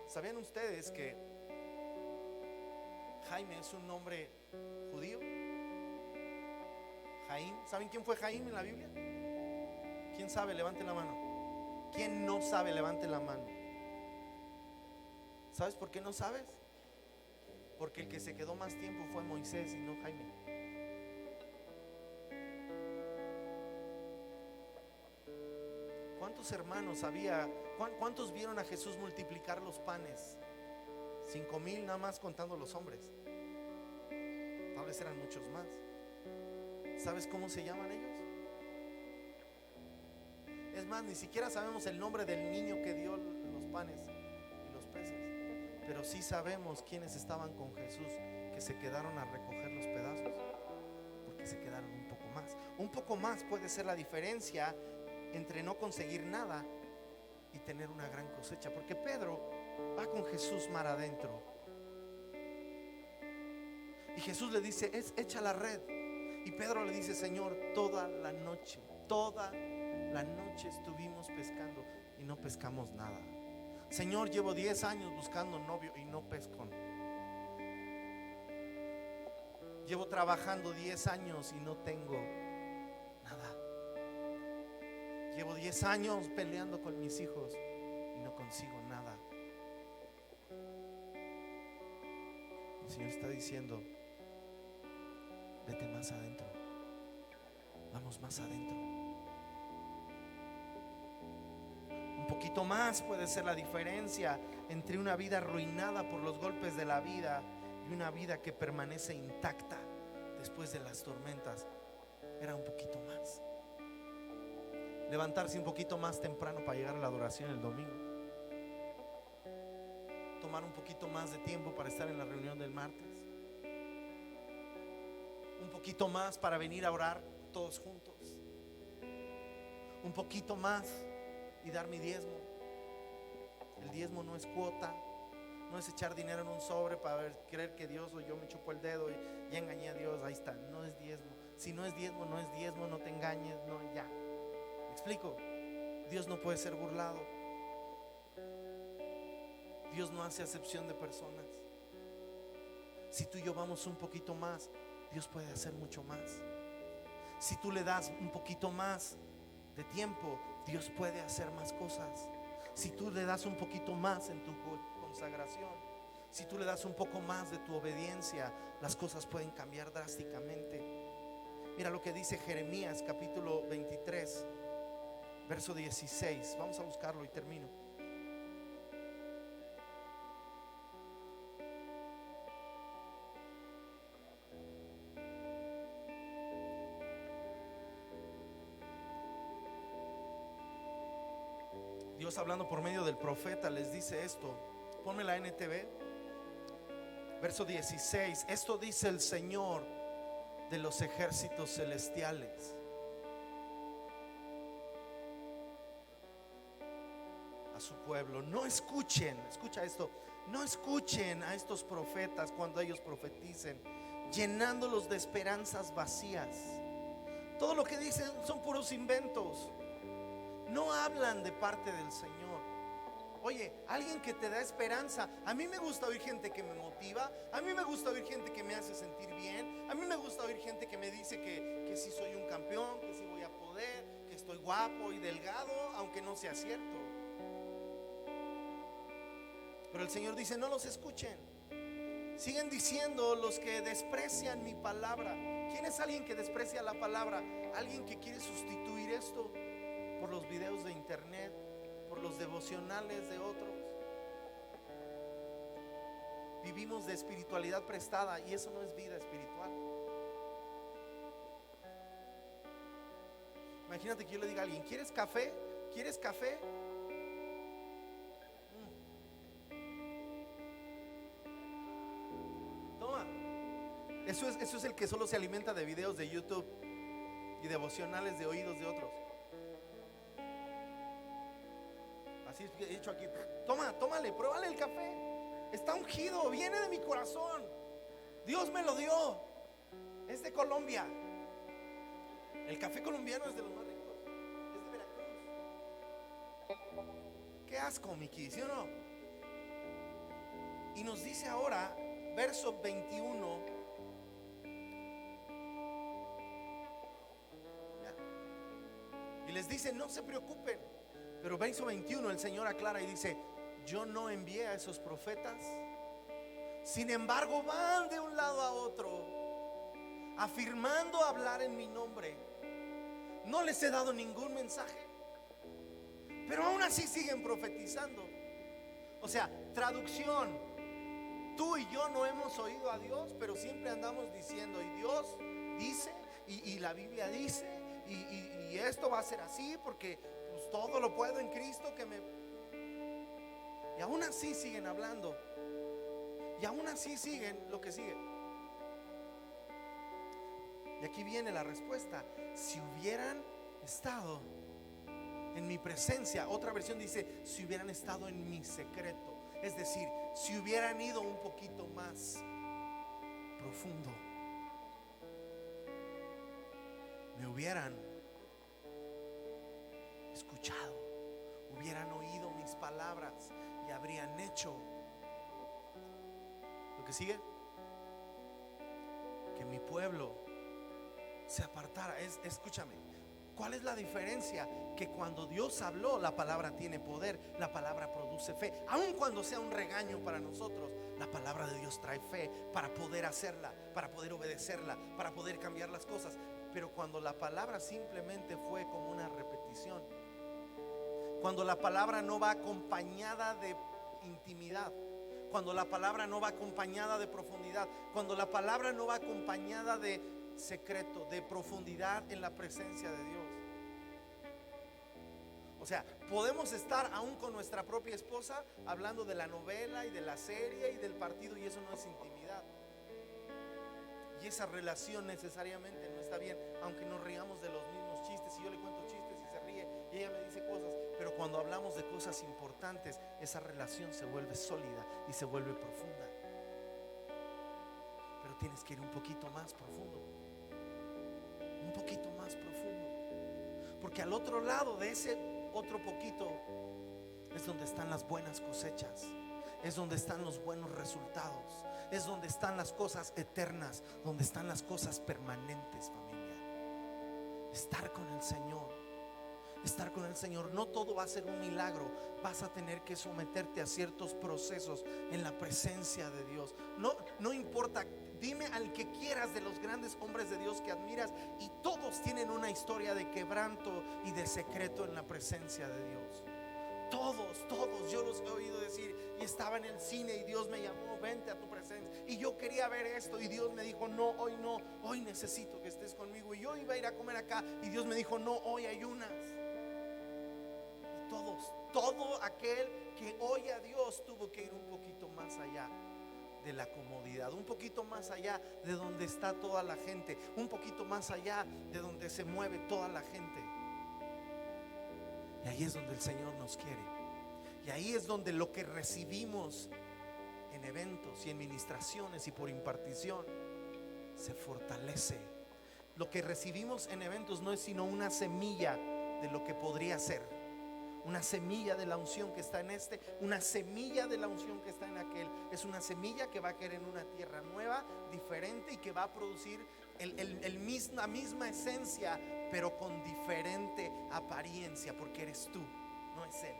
¿Sabían ustedes que Jaime es un nombre judío? Jaim, ¿saben quién fue Jaim en la Biblia? ¿Quién sabe? Levante la mano. ¿Quién no sabe? Levante la mano. ¿Sabes por qué no sabes? Porque el que se quedó más tiempo fue Moisés y no Jaime. ¿Cuántos hermanos había? ¿Cuántos vieron a Jesús multiplicar los panes? 5,000 nada más contando los hombres. Tal vez eran muchos más. ¿Sabes cómo se llaman ellos? Es más, ni siquiera sabemos el nombre del niño que dio los panes y los peces. Pero sí sabemos quiénes estaban con Jesús, que se quedaron a recoger los pedazos, porque se quedaron un poco más. Un poco más puede ser la diferencia entre no conseguir nada y tener una gran cosecha. Porque Pedro va con Jesús mar adentro y Jesús le dice: echa la red. Y Pedro le dice: Señor, toda la noche estuvimos pescando y no pescamos nada. Señor, llevo 10 años buscando novio y no pesco. Llevo trabajando 10 años y no tengo nada. Llevo 10 años peleando con mis hijos y no consigo nada. El Señor está diciendo: vete más adentro. Vamos más adentro. Un poquito más puede ser la diferencia entre una vida arruinada por los golpes de la vida y una vida que permanece intacta después de las tormentas. Era un poquito más. Levantarse un poquito más temprano para llegar a la adoración el domingo. Tomar un poquito más de tiempo para estar en la reunión del martes. Un poquito más para venir a orar todos juntos. Un poquito más y dar mi diezmo. El diezmo no es cuota, no es echar dinero en un sobre para creer que Dios, o yo me chupo el dedo y ya engañé a Dios. Ahí está, no es diezmo. Si no es diezmo, no es diezmo, no te engañes, no, ya. ¿Me explico? Dios no puede ser burlado. Dios no hace acepción de personas. Si tú y yo vamos un poquito más, Dios puede hacer mucho más. Si tú le das un poquito más de tiempo, Dios puede hacer más cosas. Si tú le das un poquito más en tu consagración, si tú le das un poco más de tu obediencia, las cosas pueden cambiar drásticamente. Mira lo que dice Jeremías capítulo 23, verso 16. Vamos a buscarlo y termino. Dios, hablando por medio del profeta, les dice esto. Ponme la NTV, verso 16. Esto dice el Señor de los ejércitos celestiales a su pueblo: no escuchen, escucha esto, no escuchen a estos profetas cuando ellos profeticen, llenándolos de esperanzas vacías. Todo lo que dicen son puros inventos. No hablan de parte del Señor. Oye, alguien que te da esperanza. A mí me gusta oír gente que me motiva. A mí me gusta oír gente que me hace sentir bien. A mí me gusta oír gente que me dice que sí soy un campeón, que sí voy a poder, que estoy guapo y delgado, aunque no sea cierto. Pero el Señor dice: no los escuchen. Siguen diciendo los que desprecian mi palabra. ¿Quién es alguien que desprecia la palabra? Alguien que quiere sustituir esto por los videos de internet, por los devocionales de otros. Vivimos de espiritualidad prestada y eso no es vida espiritual. Imagínate que yo le diga a alguien: ¿quieres café? ¿Quieres café? Toma. Eso es el que solo se alimenta de videos de YouTube y devocionales de oídos de otros. Así es hecho aquí. Tómale, pruébale el café. Está ungido, viene de mi corazón. Dios me lo dio. Es de Colombia. El café colombiano es de los más ricos. Es de Veracruz. Qué asco, Miki, ¿sí o no? Y nos dice ahora, verso 21. Y les dice, no se preocupen. Pero verso 21 el Señor aclara y dice, yo no envié a esos profetas. Sin embargo, van de un lado a otro, afirmando hablar en mi nombre. No les he dado ningún mensaje, pero aún así siguen profetizando. O sea, traducción: tú y yo no hemos oído a Dios, pero siempre andamos diciendo, y Dios dice, y la Biblia dice, y esto va a ser así, porque pues todo lo puedo en Cristo que me... Y aún así siguen hablando. Y aún así siguen lo que sigue. Y aquí viene la respuesta: si hubieran estado en mi presencia. Otra versión dice, si hubieran estado en mi secreto. Es decir, si hubieran ido un poquito más profundo, me hubieran escuchado, hubieran oído mis palabras y habrían hecho lo que sigue: que mi pueblo se apartara. Escúchame, ¿cuál es la diferencia? Que cuando Dios habló, la palabra tiene poder, la palabra produce fe. Aun cuando sea un regaño para nosotros, la palabra de Dios trae fe para poder hacerla, para poder obedecerla, para poder cambiar las cosas. Pero cuando la palabra simplemente fue como una repetición, cuando la palabra no va acompañada de intimidad, cuando la palabra no va acompañada de profundidad, cuando la palabra no va acompañada de secreto, de profundidad en la presencia de Dios. O sea, podemos estar aún con nuestra propia esposa hablando de la novela y de la serie y del partido, y eso no es intimidad. Y esa relación necesariamente no está bien, aunque nos riamos de los mismos chistes, y yo le cuento chistes y se ríe y ella me dice cosas. Pero cuando hablamos de cosas importantes, esa relación se vuelve sólida y se vuelve profunda. Pero tienes que ir un poquito más profundo, un poquito más profundo, porque al otro lado de ese otro poquito es donde están las buenas cosechas, es donde están los buenos resultados, es donde están las cosas eternas, donde están las cosas permanentes, familia. Estar con el Señor, estar con el Señor. No todo va a ser un milagro, vas a tener que someterte a ciertos procesos en la presencia de Dios. No importa, dime al que quieras de los grandes hombres de Dios que admiras, y todos tienen una historia de quebranto y de secreto en la presencia de Dios. Todos, yo los he oído decir, y estaba en el cine y Dios me llamó, vente a tu presencia, y yo quería ver esto y Dios me dijo, no, hoy necesito que estés conmigo. Y yo iba a ir a comer acá y Dios me dijo, no, hoy ayunas. Y todo aquel que oye a Dios tuvo que ir un poquito más allá de la comodidad, un poquito más allá de donde está toda la gente, un poquito más allá de donde se mueve toda la gente. Y ahí es donde el Señor nos quiere. Y ahí es donde lo que recibimos en eventos y en ministraciones y por impartición se fortalece. Lo que recibimos en eventos no es sino una semilla de lo que podría ser, una semilla de la unción que está en este, una semilla de la unción que está en aquel. Es una semilla que va a caer en una tierra nueva, diferente, y que va a producir la misma esencia, pero con diferente apariencia, porque eres tú, no es él.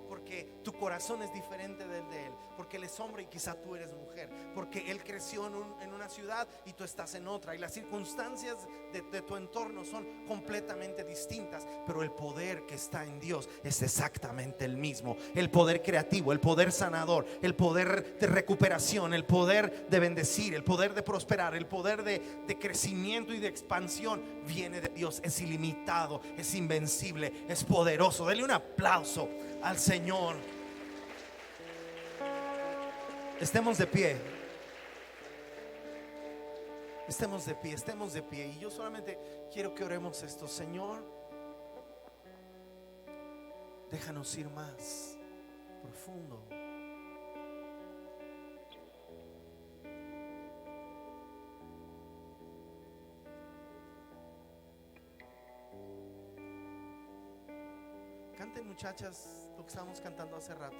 Porque tu corazón es diferente del de él, porque él es hombre y quizá tú eres mujer, porque él creció en una ciudad y tú estás en otra, y las circunstancias de tu entorno son completamente distintas, pero el poder que está en Dios es exactamente el mismo. El poder creativo, el poder sanador, el poder de recuperación, el poder de bendecir, el poder de prosperar, el poder de crecimiento y de expansión viene de Dios. Es ilimitado, es invencible, es poderoso. Dele un aplauso al Señor. Estemos de pie. Estemos de pie. Y yo solamente quiero que oremos esto. Señor, déjanos ir más profundo. Canten, muchachas, lo que estábamos cantando hace rato.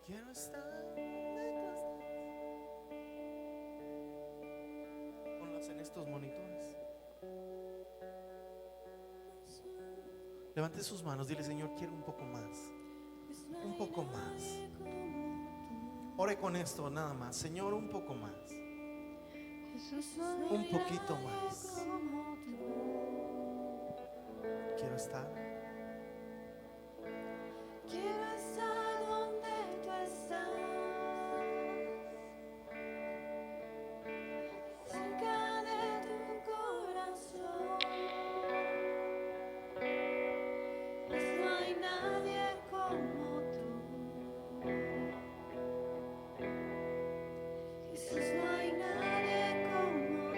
Quiero estar donde tú estás. Ponlas en estos monitores. Levante sus manos, dile: Señor, quiero un poco más. Un poco más. Ore con esto nada más. Señor, un poco más. Un poquito más. Quiero estar. Quiero estar donde tú estás, cerca de tu corazón, pues no hay nadie como tú. Jesús, no hay nadie como tú.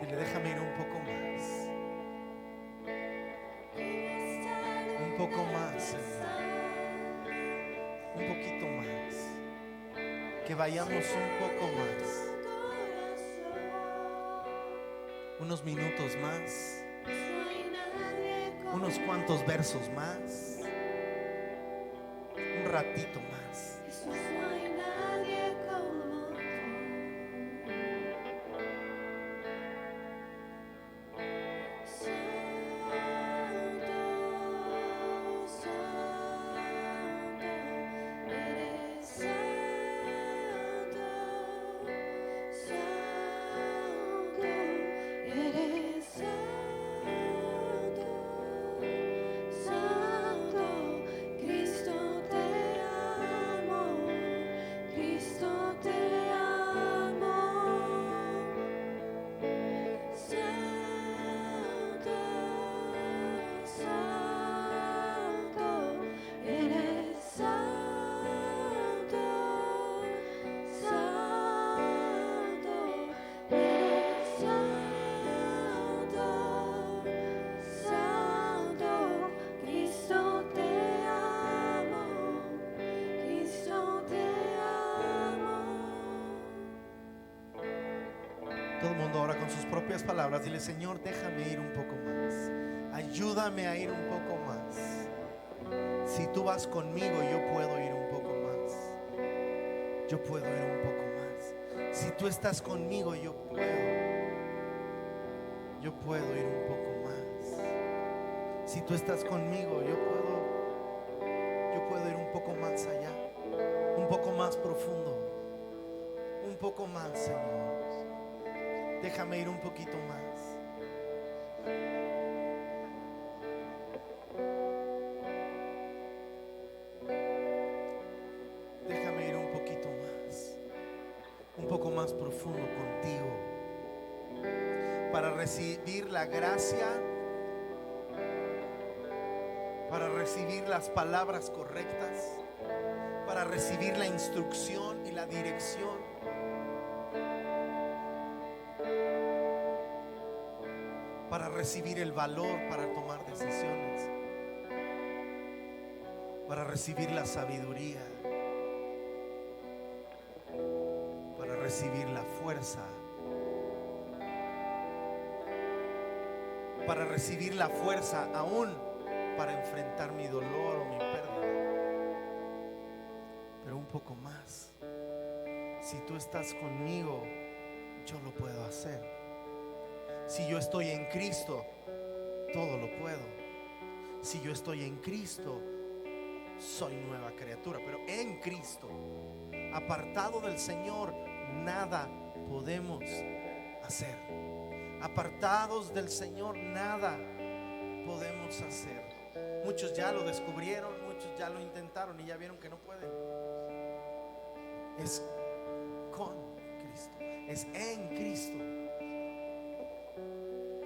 Dile: déjame ir un poco más. Quiero estar Un poco donde más, tú Señor. estás. Un poquito más. Que vayamos un poco más. Unos minutos más. Unos cuantos versos más. Un ratito más. Jesús, no hay nadie como tú. Santo, santo, eres santo, santo, eres santo, santo. Cristo te amo, Cristo te amo. Santo, santo, eres santo, santo, eres santo, santo. Cristo te amo, Cristo te amo. Todo el mundo ahora con sus propias palabras. Dile: Señor, déjame ir un poco más. Ayúdame a ir un poco más. Si tú vas conmigo, yo puedo ir un poco más. Yo puedo ir un poco más. Si tú estás conmigo, yo puedo ir un poco más. Si tú estás conmigo, yo puedo ir un poco más allá, un poco más profundo, un poco más, Señor. Déjame ir un poquito más. Déjame ir un poquito más. Un poco más profundo contigo. Para recibir la gracia. Para recibir las palabras correctas. Para recibir la instrucción y la dirección. Para recibir el valor para tomar decisiones. Para recibir la sabiduría. Para recibir la fuerza. Para recibir la fuerza aún para enfrentar mi dolor o mi pérdida. Pero un poco más. Si tú estás conmigo, yo lo puedo hacer. Si yo estoy en Cristo, todo lo puedo. Si yo estoy en Cristo, soy nueva criatura. Pero en Cristo, apartado del Señor, nada podemos hacer. Apartados del Señor, nada podemos hacer. Muchos ya lo descubrieron, muchos ya lo intentaron y ya vieron que no pueden. Es con Cristo, es en Cristo.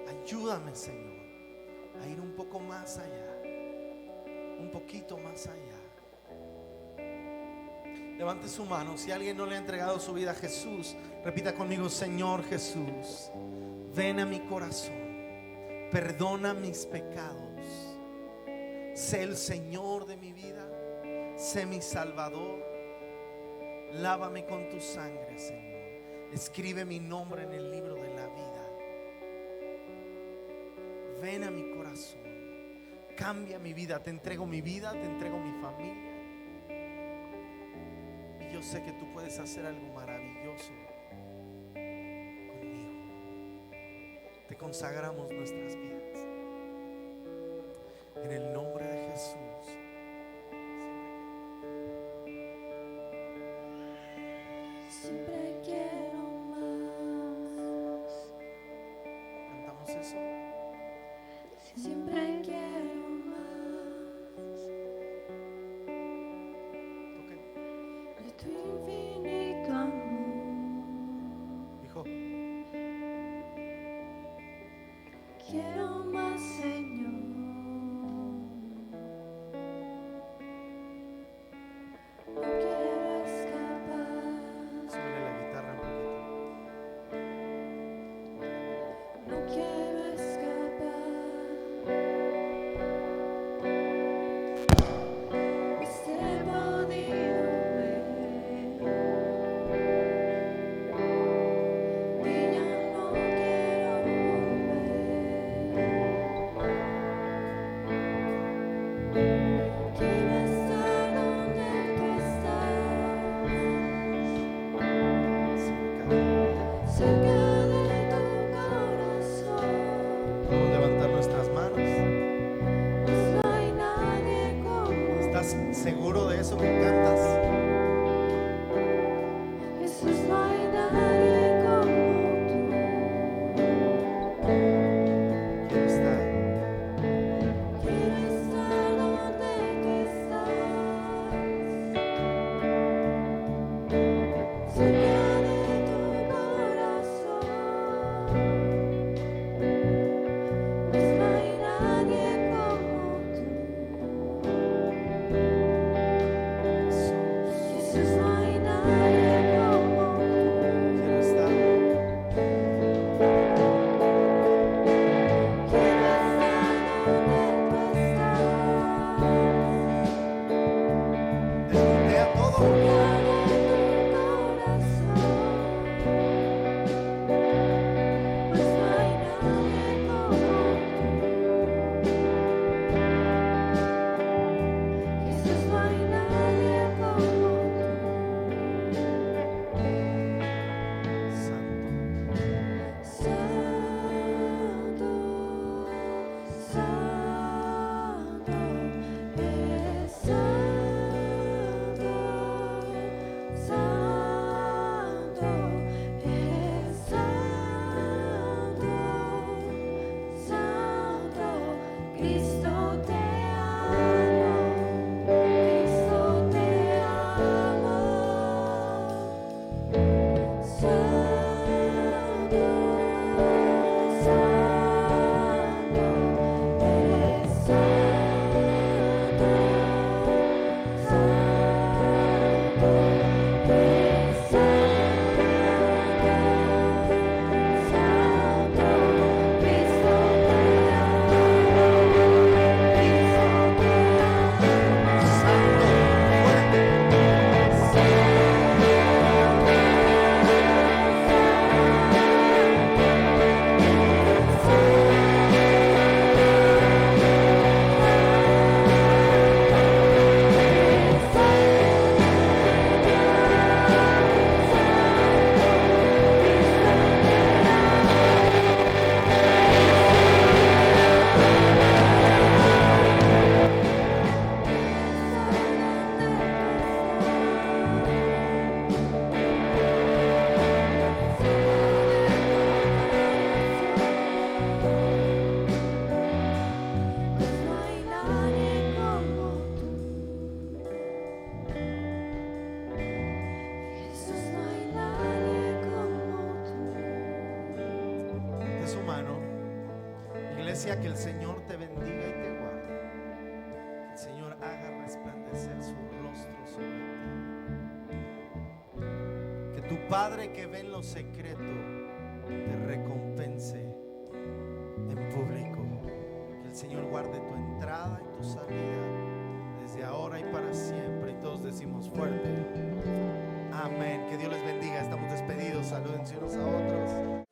Ayúdame, Señor, a ir un poco más allá, un poquito más allá. Levante su mano. Si alguien no le ha entregado su vida a Jesús, repita conmigo: Señor Jesús, ven a mi corazón, perdona mis pecados, sé el Señor de mi vida, sé mi Salvador, lávame con tu sangre, Señor, escribe mi nombre en el libro de la vida. Ven a mi corazón, Cambia mi vida, te entrego mi familia. Y yo sé que tú puedes hacer algo maravilloso conmigo. Te consagramos nuestras vidas. En el nombre de Jesús. Siempre quiero más. ¿Cantamos eso? Siempre quiero más Toquen. de tu infinito amor. Hijo, Quiero más, Señor. No quiero escapar. súbele la guitarra un poquito. No quiero escapar. Pues te he podido ver y ya no quiero volver. Quiero estar donde tú estás, cerca de tu corazón. Podemos levantar nuestras manos. Pues no hay nadie como ¿Estás seguro de eso que cantas? Jesús, no hay nadie como tú. Quiero estar. Quiero estar donde tú estás, cerca de tu corazón. Pues no hay nadie como tú. Jesús, no hay nadie como tú. Quiero estar. Quiero estar donde tú estás, Desbordea todo. cerca de tu corazón. Pues no hay nadie como tú. Jesús, no hay nadie como tú. Santo. Santo, santo, eres santo, santo, eres santo, santo, Cristo te amo, Cristo te amo. Santo, santo, eres santo, santo, eres santo, Cristo te amo, Cristo te amo. Santo. Fuerte. Pues no hay nadie como tú. Jesús, no hay nadie como tú. De su mano. Iglesia, que el Señor te bendiga y te guarde. Que el Señor haga resplandecer su rostro sobre ti. Que tu Padre que ve en lo secreto te recompense en público. Que el Señor guarde tu entrada y tu salida desde ahora y para siempre. Y todos decimos fuerte. Amén. Que Dios les bendiga. Estamos despedidos. Salúdense unos a otros.